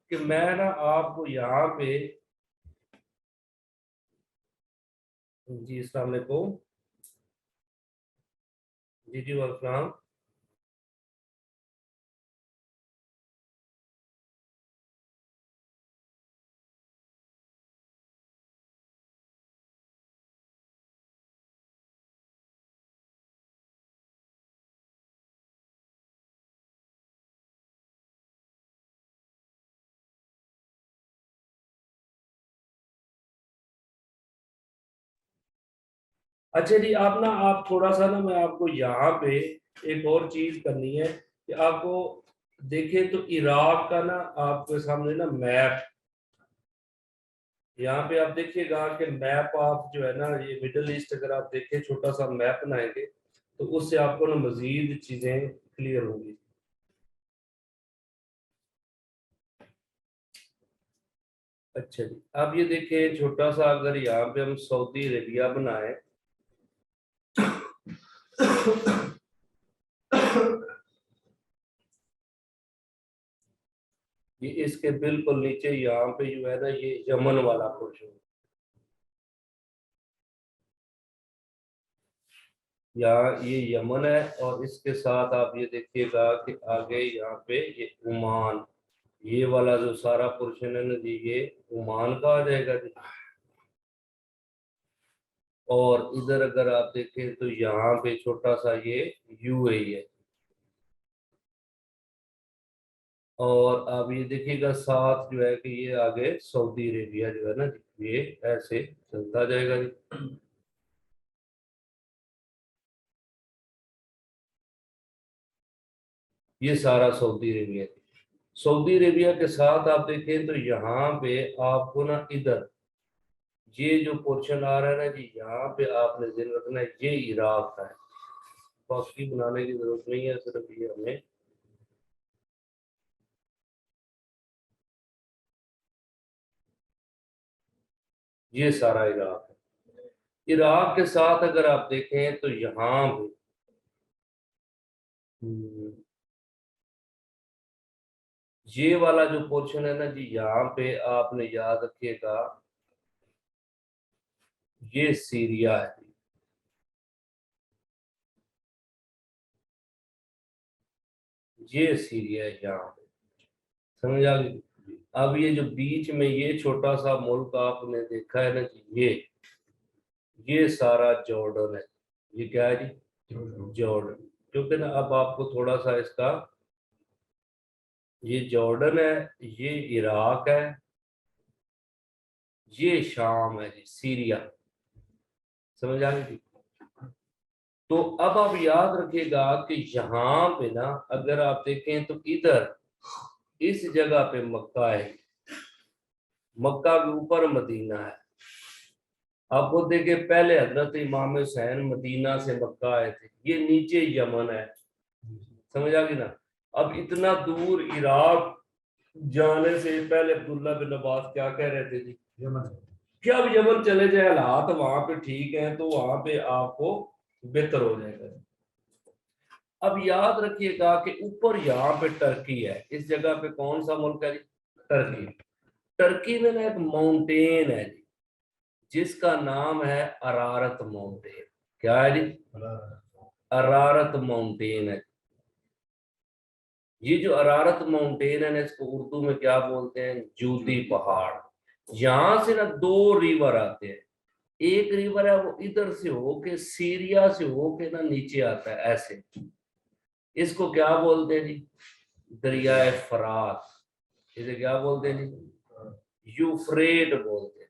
کہ میں نا آپ کو یہاں پہ جی السلام علیکم جی وعلیکم السلام اچھا جی آپ نا آپ تھوڑا سا نا میں آپ کو یہاں پہ ایک اور چیز کرنی ہے کہ آپ کو دیکھیں تو عراق کا نا آپ کے سامنے نا میپ یہاں پہ آپ دیکھیے گا کہ میپ آپ جو ہے نا یہ مڈل ایسٹ اگر آپ دیکھیں چھوٹا سا میپ بنائیں گے تو اس سے آپ کو نا مزید چیزیں کلیئر ہوں گی اچھا جی اب یہ دیکھیں چھوٹا سا اگر یہاں پہ ہم سعودی عربیہ بنائیں یہ اس کے بالکل نیچے یہاں پہ جو ہے نا یہ یمن والا پورشن یہاں یہ یمن ہے اور اس کے ساتھ آپ یہ دیکھیے گا کہ آگے یہاں پہ یہ عمان یہ والا جو سارا پورشن ہے نا جی یہ عمان کا آ جائے گا جی اور ادھر اگر آپ دیکھیں تو یہاں پہ چھوٹا سا یہ یو اے ہے اور آپ یہ دیکھیے گا ساتھ جو ہے کہ یہ آگے سعودی عربیہ جو ہے نا یہ ایسے چلتا جائے گا جی یہ سارا سعودی عربیہ سعودی عربیہ کے ساتھ آپ دیکھیں تو یہاں پہ آپ کو نا ادھر یہ جو پورشن آ رہا ہے نا جی یہاں پہ آپ نے ذہن رکھنا ہے یہ عراق کا ہے باقی بنانے کی ضرورت نہیں ہے صرف یہ ہمیں یہ سارا عراق ہے عراق کے ساتھ اگر آپ دیکھیں تو یہاں پہ یہ والا جو پورشن ہے نا جی یہاں پہ آپ نے یاد رکھیے گا یہ سیریا ہے یہ سیریا ہے یہاں پہ سمجھ آ گئی اب یہ جو بیچ میں یہ چھوٹا سا ملک آپ نے دیکھا ہے نا جی یہ سارا جارڈن ہے یہ کیا ہے جی جارڈن کیونکہ نا اب آپ کو تھوڑا سا اس کا یہ جارڈن ہے یہ عراق ہے یہ شام ہے جی سیریا سمجھ آ گئی تو اب آپ یاد رکھیے گا کہ یہاں پہ نا اگر آپ دیکھیں تو ادھر اس جگہ پہ مکہ ہے مکہ کے اوپر مدینہ ہے آپ کو دیکھیں پہلے حضرت امام حسین مدینہ سے مکہ آئے تھے یہ نیچے یمن ہے سمجھ آ گئی نا اب اتنا دور عراق جانے سے پہلے عبداللہ بن عباس کیا کہہ رہے تھے جی کہ اب یمن چلے جائے حالات وہاں پہ ٹھیک ہیں تو وہاں پہ آپ کو بہتر ہو جائے گا اب یاد رکھیے گا کہ اوپر یہاں پہ ٹرکی ہے اس جگہ پہ کون سا ملک ہے جی ٹرکی ٹرکی میں نا ایک ماؤنٹین ہے جی جس کا نام ہے ارارت ماؤنٹین کیا ہے جی ارارت ماؤنٹین ہے یہ جو ارارت ماؤنٹین ہے نا اس کو اردو میں کیا بولتے ہیں جوتی پہاڑ یہاں سے نا دو ریور آتے ہیں ایک ریور ہے وہ ادھر سے ہو کے سیریا سے ہو کے نا نیچے آتا ہے ایسے اس کو کیا بولتے ہیں جی دریائے فرات اسے کیا بولتے ہیں جی یوفریٹ بولتے ہیں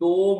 2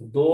2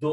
2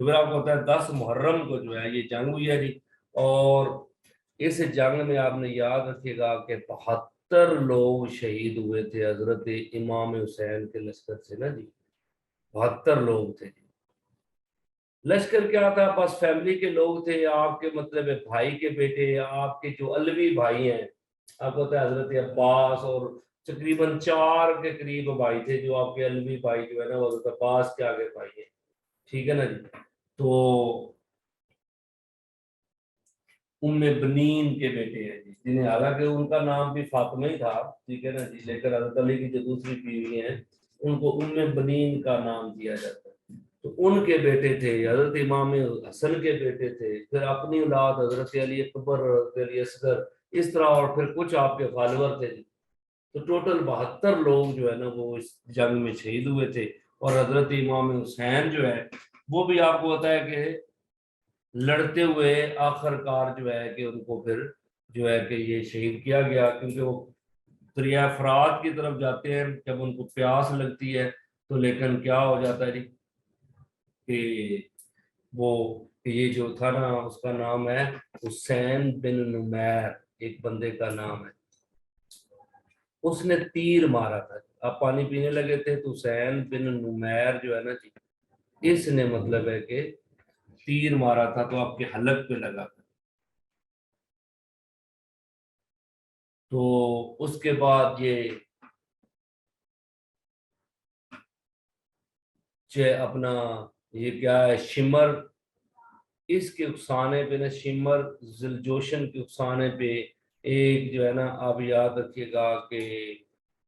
تو پھر آپ کو ہوتا ہے 10 محرم کو جو ہے یہ جنگ ہوئی ہے جی، اور اس جنگ میں آپ نے یاد رکھیے گا کہ 72 لوگ شہید ہوئے تھے حضرت امام حسین کے لشکر سے نا جی، 72 لوگ تھے جی۔ لشکر کیا تھا؟ بس فیملی کے لوگ تھے، آپ کے مطلب بھائی کے بیٹے، آپ کے جو علوی بھائی ہیں، آپ کو ہوتا ہے حضرت عباس، اور تقریباً 4 کے قریب بھائی تھے جو آپ کے علوی بھائی جو ہے نا وہ حضرت عباس کے آگے بھائی ہیں، ٹھیک ہے نا جی۔ تو ام بنین کے بیٹے ہیں جی، جنہیں حالانکہ ان کا نام بھی فاطمہ ہی تھا، ٹھیک ہے نا جی، لیکن حضرت علی کی جو دوسری بیوی ہیں ان کو ام بنین کا نام دیا جاتا ہے۔ تو ان کے بیٹے تھے، حضرت امام حسن کے بیٹے تھے، پھر اپنی اولاد حضرت علی اکبر، حضرت علی اصغر، اس طرح، اور پھر کچھ آپ کے فالوور تھے جی۔ تو ٹوٹل 72 لوگ جو ہے نا وہ اس جنگ میں شہید ہوئے تھے، اور حضرت امام حسین جو ہے وہ بھی آپ کو پتا ہے کہ لڑتے ہوئے آخر کار جو ہے کہ ان کو پھر جو ہے کہ یہ شہید کیا گیا، کیونکہ وہ دریا فرات کی طرف جاتے ہیں جب ان کو پیاس لگتی ہے، تو لیکن کیا ہو جاتا ہے جی کہ وہ یہ جو تھا نا اس کا نام ہے حسین بن نمیر، ایک بندے کا نام ہے، اس نے تیر مارا تھا، آپ پانی پینے لگے تھے تو حسین بن نمیر جو ہے نا جی، اس نے مطلب ہے کہ تیر مارا تھا تو آپ کے حلق پہ لگا تھا۔ تو اس کے بعد یہ اپنا یہ کیا ہے شمر، اس کے افسانے پہ نا، شمر ذوالجوشن کے افسانے پہ ایک جو ہے نا آپ یاد رکھیے گا کہ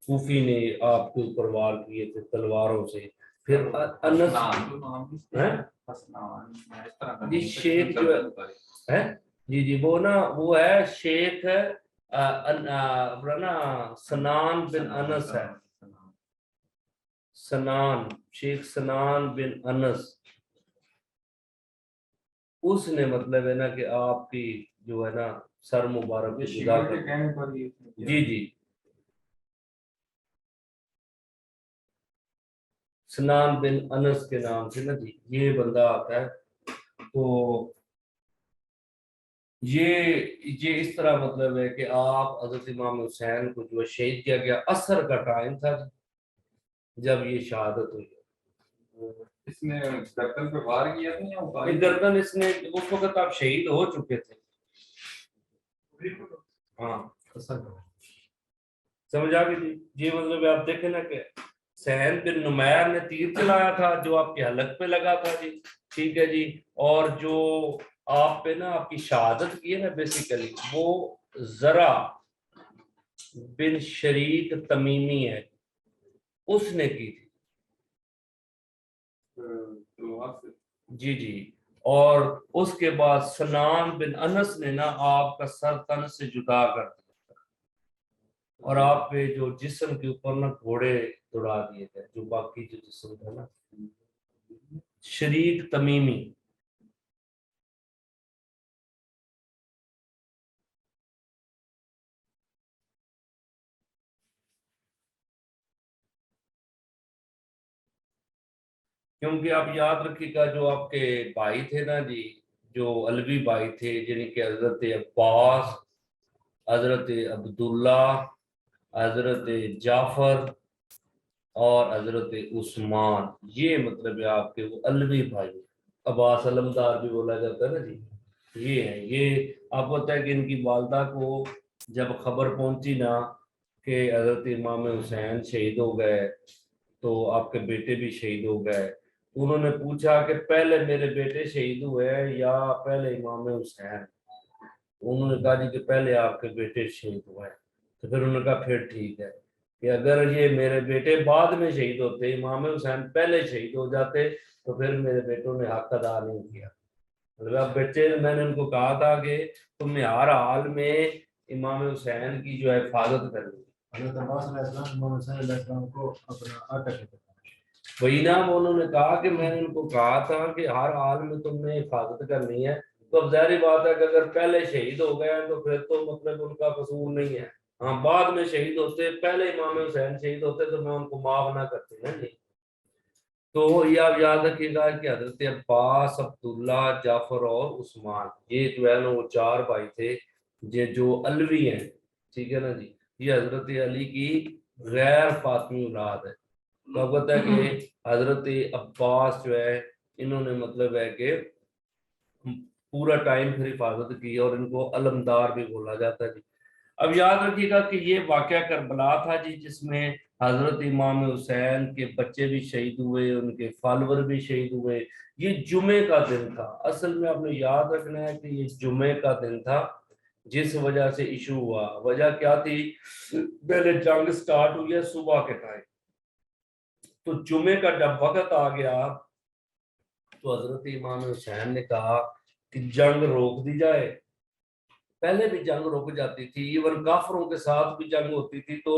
کوفی نے آپ کے اوپر وار کیے تھے تلواروں سے۔ پھر انس جی شیخ جو ہے جی جی وہ نا وہ ہے شیخ نا سنان بن انس ہے، سنان، شیخ سنان بن انس، اس نے مطلب ہے نا کہ آپ کی جو ہے نا سر مبارک کو جدا کر، جی جی سنان بن انس کے نام سے نا جی یہ بندہ آتا ہے۔ تو یہ اس طرح مطلب ہے کہ آپ حضرت امام حسین کو جو شہید کیا گیا، عصر کا ٹائم تھا جب یہ شہادت ہوئی۔ اس نے گردن پہ وار کیا تھا یا گردن اس نے اس وقت آپ شہید ہو چکے تھے، ہاں سمجھ آ گئی جی۔ یہ مطلب آپ دیکھیں نا کہ حسین بن نمیر نے تیر چلایا تھا جو آپ کے حلق پہ لگا تھا جی، ٹھیک ہے جی، اور جو آپ پہ نا آپ کی شہادت کی ہے نا بیسیکلی وہ ذرا بن شریک تمیمی ہے، اس نے کی تھی جی جی۔ اور اس کے بعد سنان بن انس نے نا آپ کا سر تن سے جدا کر دیا، اور آپ پہ جو جسم کے اوپر نا گھوڑے دوڑا دیے گئے، جو باقی جو جسم تھا نا شریک تمیمی۔ کیونکہ آپ یاد رکھیے گا جو آپ کے بھائی تھے نا جی، جو علوی بھائی تھے جن کے حضرت عباس، حضرت عبداللہ، حضرت جعفر اور حضرت عثمان، یہ مطلب ہے آپ کے وہ علوی بھائی، عباس علمدار بھی بولا جاتا ہے نا جی، یہ ہے۔ یہ آپ کو پتہ ہے کہ ان کی والدہ کو جب خبر پہنچی نا کہ حضرت امام حسین شہید ہو گئے تو آپ کے بیٹے بھی شہید ہو گئے، انہوں نے پوچھا کہ پہلے میرے بیٹے شہید ہوئے یا پہلے امام حسین؟ انہوں نے کہا جی کہ پہلے آپ کے بیٹے شہید ہوئے۔ تو پھر انہوں نے کہا پھر ٹھیک ہے کہ اگر یہ میرے بیٹے بعد میں شہید ہوتے، امام حسین پہلے شہید ہو جاتے، تو پھر میرے بیٹوں نے حق ادا نہیں کیا۔ مطلب بچے میں نے ان کو کہا تھا کہ تم نے ہر حال میں امام حسین کی جو ہے حفاظت کرنی، حضرت عباس علیہ السلام امام حسین علیہ السلام کو اپنا آقا کہتے ہیں۔ وہی نا انہوں نے کہا کہ میں نے ان کو کہا تھا کہ ہر حال میں تم نے حفاظت کرنی ہے، تو اب ظاہری بات ہے کہ اگر پہلے شہید ہو گئے تو پھر تو مطلب ان کا قصور نہیں ہے، ہاں بعد میں شہید ہوتے، پہلے امام حسین شہید ہوتے تو میں ان کو معاف نہ کرتی نا جی۔ تو یہ آپ یاد رکھیے گا کہ حضرت عباس، عبداللہ، جعفر اور عثمان، یہ جو ہے نا وہ 4 بھائی تھے یہ جو علوی ہیں، ٹھیک ہے نا جی، یہ حضرت علی کی غیر فاطمی اولاد ہے۔ تو آپ پتہ ہے کہ حضرت عباس جو ہے انہوں نے مطلب ہے کہ پورا ٹائم پھر حفاظت کی اور ان کو علمدار بھی بولا جاتا ہے جی۔ اب یاد رکھیے گا کہ یہ واقعہ کربلا تھا جی، جس میں حضرت امام حسین کے بچے بھی شہید ہوئے، ان کے فالور بھی شہید ہوئے۔ یہ جمعے کا دن تھا، اصل میں آپ نے یاد رکھنا ہے کہ یہ جمعے کا دن تھا جس وجہ سے ایشو ہوا۔ وجہ کیا تھی؟ پہلے جنگ سٹارٹ ہوئی ہے صبح کے ٹائم، تو جمعے کا جب وقت آ گیا تو حضرت امام حسین نے کہا کہ جنگ روک دی جائے۔ پہلے بھی جنگ رک جاتی تھی، ایون کافروں کے ساتھ بھی جنگ ہوتی تھی، تو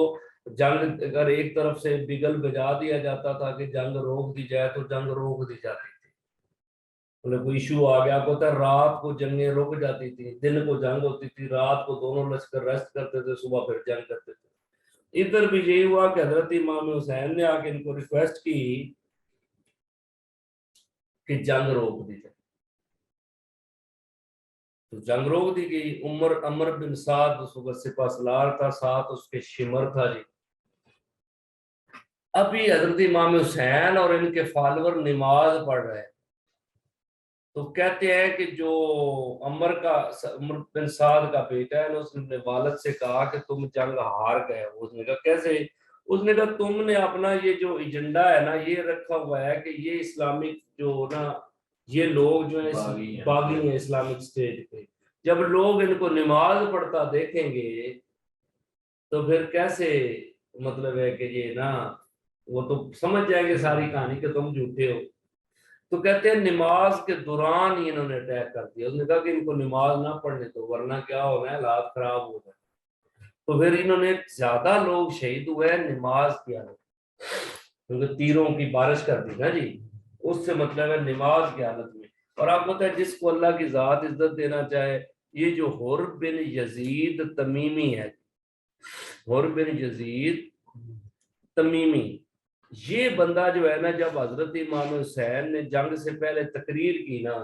جنگ اگر ایک طرف سے بگل بجا دیا جاتا تھا کہ جنگ روک دی جائے تو جنگ روک دی جاتی تھی۔ مطلب کوئی ایشو آ گیا، ہوتا ہے رات کو جنگیں رک جاتی تھی، دن کو جنگ ہوتی تھی، رات کو دونوں لشکر ریسٹ کرتے تھے، صبح پھر جنگ کرتے تھے۔ ادھر بھی یہی ہوا کہ حضرت امام حسین نے آ کے ان کو ریکویسٹ کی کہ جنگ روک دی جائے، تو جنگ روک دی گئی۔ عمر بن سعد اس وقت سپہ سالار تھا، ساتھ اس کے شمر تھا جی۔ ابھی حضرت امام حسین اور ان کے فالور نماز پڑھ رہے ہیں، تو کہتے ہیں کہ جو عمر بن سعد کا بیٹا ہے اس نے اپنے والد سے کہا کہ تم جنگ ہار گئے ہو۔ اس نے کہا کیسے؟ اس نے کہا تم نے اپنا یہ جو ایجنڈا ہے نا یہ رکھا ہوا ہے کہ یہ اسلامک جو نا یہ لوگ جو ہیں باغی ہیں اسلامک اسٹیٹ پہ، جب لوگ ان کو نماز پڑھتا دیکھیں گے تو پھر کیسے مطلب ہے کہ یہ نا وہ تو سمجھ جائیں گے ساری کہانی کہ تم جھوٹے ہو۔ تو کہتے ہیں نماز کے دوران ہی انہوں نے اٹیک کر دیا۔ اس نے کہا کہ ان کو نماز نہ پڑھنے تو ورنہ کیا ہونا ہے، حالات خراب ہو گئے۔ تو پھر انہوں نے زیادہ لوگ شہید ہوئے نماز کی حالت، کیونکہ تیروں کی بارش کر دی نا جی، اس سے مطلب ہے نماز کی حالت میں۔ اور آپ پتہ ہے جس کو اللہ کی ذات عزت دینا چاہے، یہ جو حر بن یزید تمیمی ہے، حر بن یزید تمیمی، یہ بندہ جو ہے نا جب حضرت امام حسین نے جنگ سے پہلے تقریر کی نا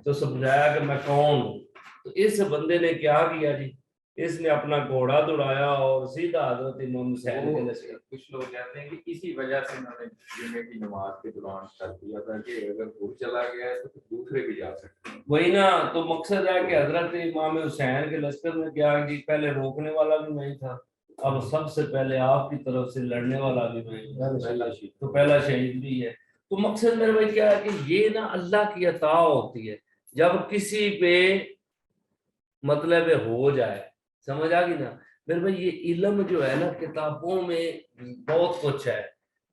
تو سمجھایا کہ میں کون ہوں، تو اس بندے نے کیا کیا جی، اس نے اپنا گھوڑا دوڑایا اور سیدھا حضرت امام حسین کے لشکر۔ کچھ لوگ کہتے ہیں کہ اسی وجہ سے انہوں نے جمعے کی نماز کے دوران کر دیا تھا کہ اگر وہ چلا گیا ہے تو پھر دوسرے بھی جا سکتے ہیں۔ وہی نا، تو مقصد ہے کہ حضرت امام حسین کے لشکر میں کیا جی، پہلے روکنے والا بھی میں تھا، اب سب سے پہلے آپ کی طرف سے لڑنے والا بھی میں، تو پہلا شہید بھی ہے۔ تو مقصد میرے بھائی کیا ہے کہ یہ نا اللہ کی عطا ہوتی ہے، جب کسی پہ مطلب ہو جائے، سمجھ آ گئی نا میرے بھائی۔ یہ علم جو ہے نا کتابوں میں بہت کچھ ہے،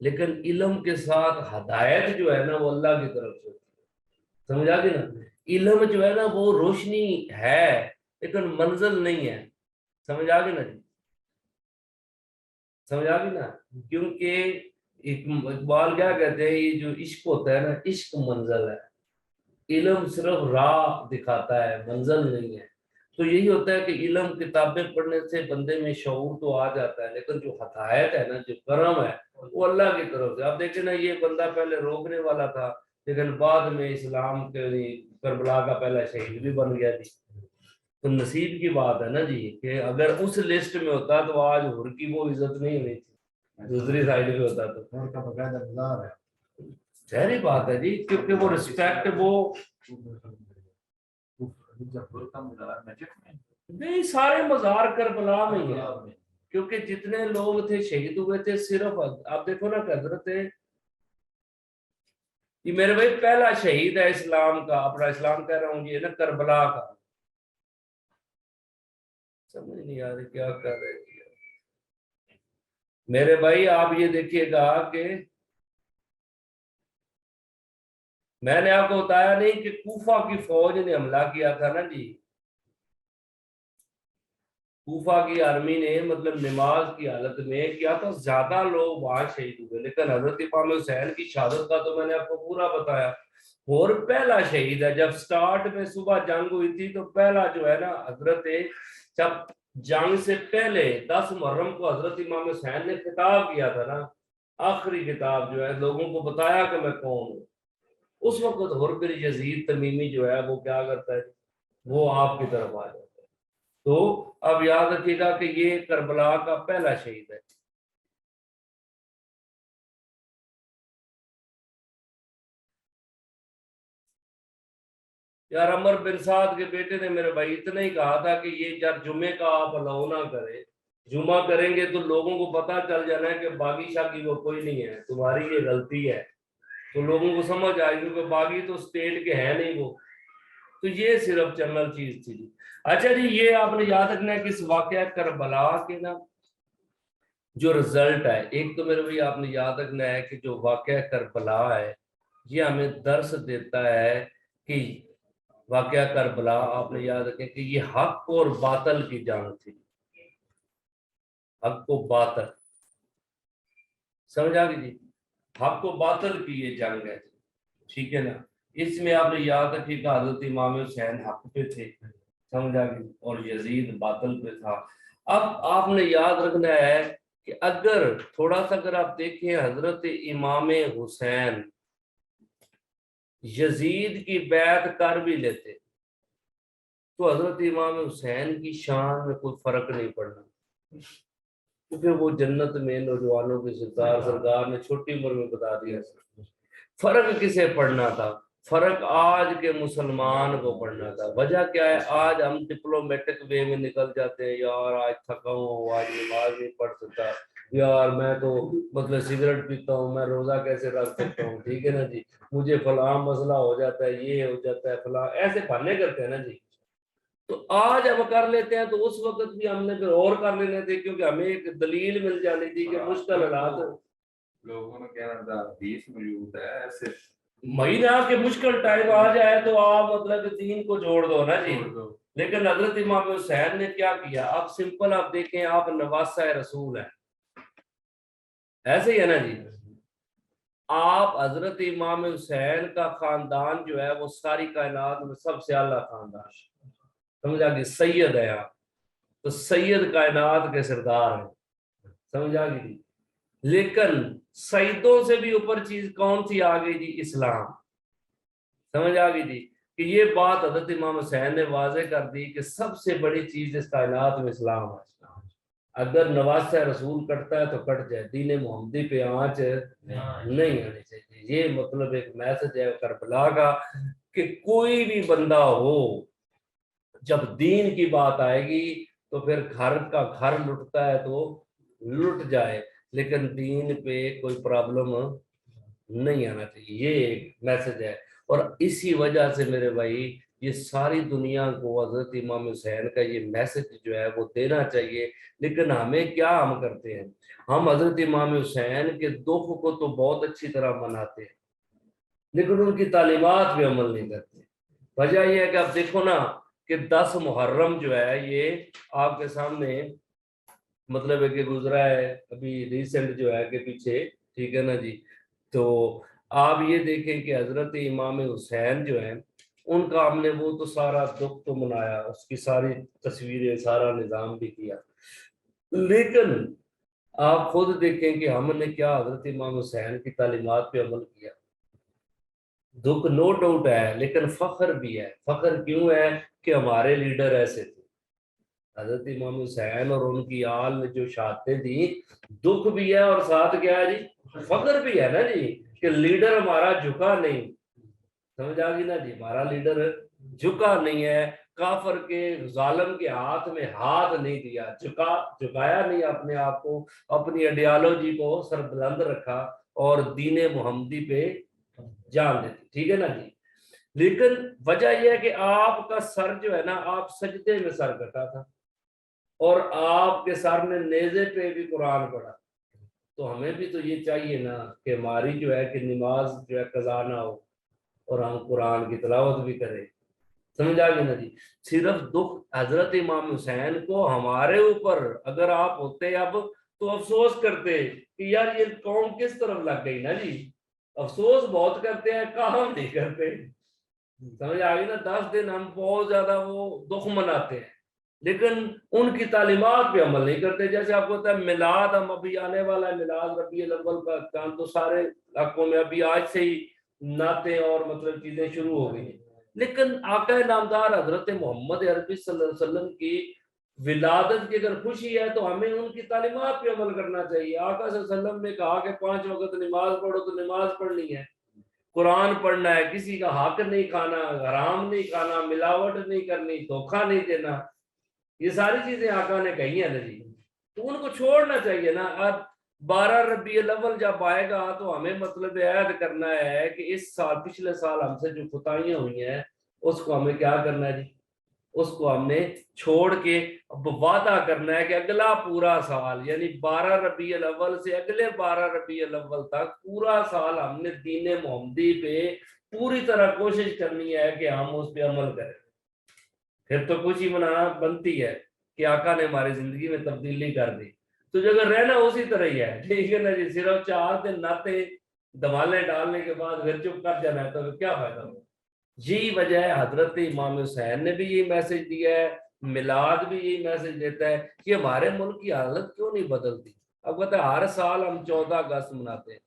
لیکن علم کے ساتھ ہدایت جو ہے نا وہ اللہ کی طرف سے ہوتی ہے، سمجھ آ گئی نا۔ علم جو ہے نا وہ روشنی ہے لیکن منزل نہیں ہے، سمجھ آ گئی نا جی، سمجھ آ گئی نا۔ کیونکہ اقبال کیا کہتے ہیں، یہ جو عشق ہوتا ہے نا، عشق منزل ہے، علم صرف راہ دکھاتا ہے، منزل نہیں ہے۔ تو یہی ہوتا ہے کہ علم کتابیں پڑھنے سے بندے میں شعور تو آ جاتا ہے، لیکن جو ہدایت ہے نا، جو کرم ہے وہ اللہ کی طرف سے۔ آپ دیکھیں نا یہ بندہ پہلے روکنے والا تھا لیکن بعد میں اسلام کے کربلا کا پہلا شہید بھی بن گیا جی۔ تو نصیب کی بات ہے نا جی، کہ اگر اس لسٹ میں ہوتا تو آج حر کی وہ عزت نہیں ہونی تھی، دوسری سائڈ پہ ہوتا تو اور کا باقاعدہ مزار ہے، ظاہری بات ہے جی، کیونکہ وہ رسپیکٹ وہ نہیں، سارے مزار کربلا میں ہی ہیں، کیونکہ جتنے لوگ تھے شہید ہوئے تھے صرف آپ دیکھو نا کہ حضرت یہ میرے بھائی پہلا شہید ہے اسلام کا، اپنا اسلام کہہ رہا ہوں یہ نا کربلا کا، سمجھ نہیں آ رہی کیا کر رہے ہیں میرے بھائی۔ آپ یہ دیکھیے گا کہ میں نے آپ کو بتایا نہیں کہ کوفہ کی فوج نے حملہ کیا تھا نا جی، کوفہ کی آرمی نے مطلب نماز کی حالت میں کیا تھا، زیادہ لوگ وہاں شہید ہوئے، لیکن حضرت امام حسین کی شہادت کا تو میں نے آپ کو پورا بتایا۔ اور پہلا شہید ہے، جب سٹارٹ میں صبح جنگ ہوئی تھی تو پہلا جو ہے نا حضرت، جب جنگ سے پہلے 10 محرم کو حضرت امام حسین نے خطاب کیا تھا نا، آخری کتاب جو ہے لوگوں کو بتایا کہ میں کون ہوں. اس وقت پھر یزید تمیمی جو ہے وہ کیا کرتا ہے, وہ آپ کی طرف آ جاتا ہے. تو اب یاد رکھیے گا کہ یہ کربلا کا پہلا شہید ہے. یار عمر بن سعد کے بیٹے نے میرے بھائی اتنا ہی کہا تھا کہ یہ جب جمعے کا آپ الاؤ نہ کرے, جمعہ کریں گے تو لوگوں کو پتہ چل جانا ہے کہ باغی شاگی وہ کوئی نہیں ہے, تمہاری یہ غلطی ہے. تو لوگوں کو سمجھ آئے گی کہ باغی تو اسٹیٹ کے ہیں نہیں وہ. تو یہ صرف جنرل چیز تھی. اچھا جی, یہ آپ نے یاد رکھنا ہے کہ اس واقعہ کربلا کے نا جو رزلٹ ہے, ایک تو میرے بھائی آپ نے یاد رکھنا ہے کہ جو واقعہ کربلا ہے یہ ہمیں درس دیتا ہے کہ واقعہ کربلا آپ نے یاد رکھیں کہ یہ حق اور باطل کی جنگ تھی. حق و باطل, سمجھ آ گئی جی, حق و باطل کی یہ جنگ ہے. ٹھیک ہے نا. اس میں آپ نے یاد رکھی کہ حضرت امام حسین حق پہ تھے, سمجھ آ گئی, اور یزید باطل پہ تھا. اب آپ نے یاد رکھنا ہے کہ اگر تھوڑا سا اگر آپ دیکھیں حضرت امام حسین یزید کی بیعت کر بھی لیتے تو حضرت امام حسین کی شان میں کوئی فرق نہیں پڑنا, کیونکہ وہ جنت میں نوجوانوں کے سرکار نے چھوٹی عمر میں بتا دیا. فرق کسے پڑنا تھا؟ فرق آج کے مسلمان کو پڑھنا تھا. وجہ کیا ہے؟ آج ہم ڈپلومیٹک وے میں نکل جاتے ہیں, یار آج تھکا ہوں, آج نماز نہیں پڑھ سکتا, یار میں تو مطلب سگریٹ پیتا ہوں, میں روزہ کیسے رکھ سکتا ہوں, ٹھیک ہے نا جی, مجھے فلاں مسئلہ ہو جاتا ہے, یہ ہو جاتا ہے فلاں, ایسے بہانے کرتے ہیں نا جی. تو آج ہم کر لیتے ہیں تو اس وقت بھی ہم نے پھر اور کر لینے تھے, کیونکہ ہمیں ایک دلیل مل جانی تھی کہ مشکل حالات لوگوں نے کہنا تھا حدیث موجود ہے ایسے مہینہ کہ مشکل ٹائم آ جائے تو آپ مطلب دین کو جوڑ دو نا جی. لیکن حضرت امام حسین نے کیا کیا؟ آپ سمپل آپ دیکھیں, آپ نواسہ رسول ہیں, ایسے ہی ہے نا جی. آپ حضرت امام حسین کا خاندان جو ہے وہ ساری کائنات میں سب سے اعلیٰ خاندان, سمجھا گی, سید ہے آپ, تو سید کائنات کے سردار ہیں, سمجھا گی. لیکن سیدوں سے بھی اوپر چیز کون سی آ گئی جی؟ اسلام. سمجھ آ گئی جی کہ یہ بات حضرت امام حسین نے واضح کر دی کہ سب سے بڑی چیز اس کائنات میں اسلام ہے. اگر نواسہ رسول کٹتا ہے تو کٹ جائے, دین محمدی پہ آنچ نہیں آنی چاہیے. یہ مطلب ایک میسج ہے کربلا کا کہ کوئی بھی بندہ ہو, جب دین کی بات آئے گی تو پھر گھر کا گھر لٹتا ہے تو لٹ جائے, لیکن دین پہ کوئی پرابلم نہیں آنا چاہیے. یہ ایک میسج ہے. اور اسی وجہ سے میرے بھائی یہ ساری دنیا کو حضرت امام حسین کا یہ میسج جو ہے وہ دینا چاہیے. لیکن ہمیں کیا ہم کرتے ہیں, ہم حضرت امام حسین کے دکھ کو تو بہت اچھی طرح مناتے ہیں لیکن ان کی تعلیمات پہ عمل نہیں کرتے. وجہ یہ ہے کہ آپ دیکھو نا کہ 10 محرم جو ہے یہ آپ کے سامنے مطلب ہے کہ گزرا ہے ابھی ریسنٹ جو ہے کہ پیچھے, ٹھیک ہے نا جی. تو آپ یہ دیکھیں کہ حضرت امام حسین جو ہیں ان کا ہم نے وہ تو سارا دکھ تو منایا, اس کی ساری تصویریں سارا نظام بھی کیا, لیکن آپ خود دیکھیں کہ ہم نے کیا حضرت امام حسین کی تعلیمات پہ عمل کیا. دکھ نو ڈاؤٹ ہے لیکن فخر بھی ہے. فخر کیوں ہے؟ کہ ہمارے لیڈر ایسے تھے. حضرت امام حسین اور ان کی آل میں جو شہادتیں تھیں, دکھ بھی ہے اور ساتھ کیا ہے جی, فخر بھی ہے نا جی, کہ لیڈر ہمارا جھکا نہیں. سمجھ آ گئی نا جی, ہمارا لیڈر جھکا نہیں ہے, کافر کے ظالم کے ہاتھ میں ہاتھ نہیں دیا, جھکایا نہیں اپنے آپ کو, اپنی آئیڈیالوجی کو سر بلند رکھا اور دین محمدی پہ جان دیتی. ٹھیک ہے نا جی. لیکن وجہ یہ ہے کہ آپ کا سر جو ہے نا, آپ سجدے میں سر کٹا تھا اور آپ کے سر نے نیزے پہ بھی قرآن پڑھا. تو ہمیں بھی تو یہ چاہیے نا کہ ہماری جو ہے کہ نماز جو ہے قضا نہ ہو اور ہم قرآن کی تلاوت بھی کریں. سمجھ آ گئی نا جی. صرف دکھ حضرت امام حسین کو ہمارے اوپر اگر آپ ہوتے اب تو افسوس کرتے کہ یار یہ قوم کس طرف لگ گئی نا جی. افسوس بہت کرتے ہیں, کام نہیں کرتے. سمجھ آ گئی نا. 10 دن ہم بہت زیادہ وہ دکھ مناتے ہیں لیکن ان کی تعلیمات پہ عمل نہیں کرتے. جیسے آپ کو پتا ہے میلاد ہم ابھی آنے والا ہے, میلاد ربیع الاول کا کام تو سارے علاقوں میں ابھی آج سے ہی نعتیں اور مطلب چیزیں شروع ہو گئی ہیں. لیکن آقا نامدار حضرت محمد عربی صلی اللہ علیہ وسلم کی ولادت کی اگر خوشی ہے تو ہمیں ان کی تعلیمات پہ عمل کرنا چاہیے. آقا صلی اللہ علیہ وسلم نے کہا کہ 5 وقت نماز پڑھو تو نماز پڑھنی ہے, قرآن پڑھنا ہے, کسی کا حق نہیں کھانا, حرام نہیں کھانا, ملاوٹ نہیں کرنی, دھوکہ نہیں دینا, یہ ساری چیزیں آقا نے کہی ہیں نا جی. تو ان کو چھوڑنا چاہیے نا. اب 12 ربیع الاول جب آئے گا تو ہمیں مطلب عہد کرنا ہے کہ اس سال پچھلے سال ہم سے جو خطائیاں ہوئی ہیں اس کو ہمیں کیا کرنا ہے جی, اس کو ہم نے چھوڑ کے اب وعدہ کرنا ہے کہ اگلا پورا سال یعنی 12 ربیع الاول سے اگلے 12 ربیع الاول تک پورا سال ہم نے دین محمدی پہ پوری طرح کوشش کرنی ہے کہ ہم اس پہ عمل کریں. پھر تو خوشی منانا بنتی ہے کہ آقا نے ہماری زندگی میں تبدیلی کر دی. تو جو اگر رہنا اسی طرح ہی ہے, ٹھیک ہے نا جی, صرف 4 دن ناتے دھمالے ڈالنے کے بعد پھر چپ کر جانا ہے تو کیا فائدہ ہو. یہی وجہ ہے حضرت امام حسین نے بھی یہی میسج دیا ہے, میلاد بھی یہی میسج دیتا ہے کہ ہمارے ملک کی حالت کیوں نہیں بدلتی. اب کہتے ہیں ہر سال ہم 14 اگست مناتے ہیں,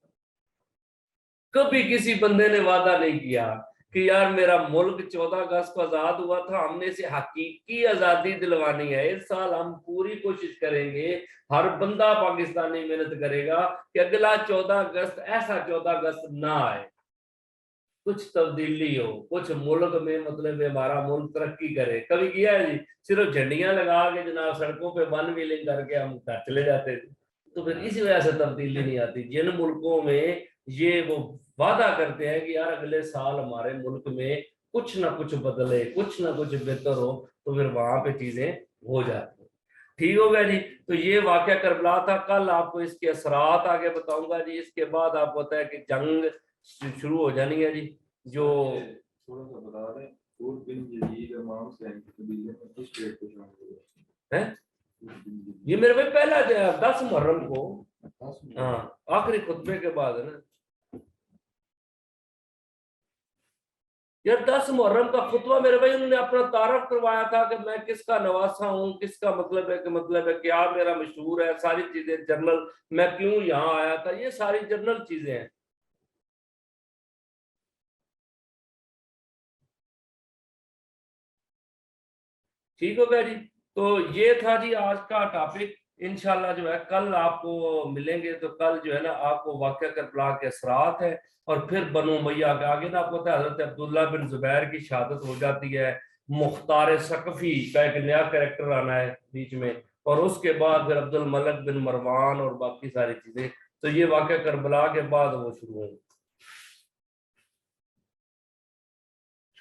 کبھی کسی بندے نے وعدہ نہیں کیا کہ یار میرا ملک 14 اگست کو آزاد ہوا تھا, ہم نے اسے حقیقی آزادی دلوانی ہے. اس سال ہم پوری کوشش کریں گے, ہر بندہ پاکستانی محنت کرے گا کہ اگلا 14 اگست ایسا 14 اگست نہ آئے, کچھ تبدیلی ہو, کچھ ملک میں مطلب ہمارا ملک ترقی کرے. کبھی کیا ہے جی, صرف جھنڈیاں لگا کے جناب سڑکوں پہ ون ویلنگ کر کے ہم گھر چلے جاتے تھے. تو پھر اسی وجہ سے تبدیلی نہیں آتی. جن ملکوں میں یہ وہ وعدہ کرتے ہیں کہ یار اگلے سال ہمارے ملک میں کچھ نہ کچھ بدلے, کچھ نہ کچھ بہتر ہو, تو پھر وہاں پہ چیزیں ہو جاتی ہیں. ٹھیک ہو گیا جی. تو یہ واقعہ کربلا تھا. کل آپ کو اس کے اثرات آگے بتاؤں گا جی. اس کے بعد آپ کو پتا ہے کہ جنگ شروع ہو جانی ہے جی. جو تھوڑا سا بتا دیں, اور بن جدید امام حسین کے قبیلے میں کس ڈیٹ کو شامل ہوا ہے, یہ میرے بھائی پہلا 10 محرم کو, ہاں آخری خطبے کے بعد ہے نا یار. 10 محرم کا خطبہ میرے بھائی انہوں نے اپنا تعارف کروایا تھا کہ میں کس کا نواسا ہوں, کس کا مطلب ہے کیا میرا مشہور ہے, ساری چیزیں جنرل, میں کیوں یہاں آیا تھا, یہ ساری جنرل چیزیں ہیں. ٹھیک ہو گیا جی. تو یہ تھا جی آج کا ٹاپک. انشاءاللہ جو ہے کل آپ کو ملیں گے, تو کل جو ہے نا آپ کو واقعہ کربلا کے اثرات ہے, اور پھر بنو امیہ کے آگے نا آپ کو پتا ہے حضرت عبداللہ بن زبیر کی شہادت ہو جاتی ہے, مختار ثقفی کا ایک نیا کریکٹر آنا ہے بیچ میں, اور اس کے بعد پھر عبد الملک بن مروان اور باقی ساری چیزیں. تو یہ واقعہ کربلا کے بعد وہ شروع ہوں.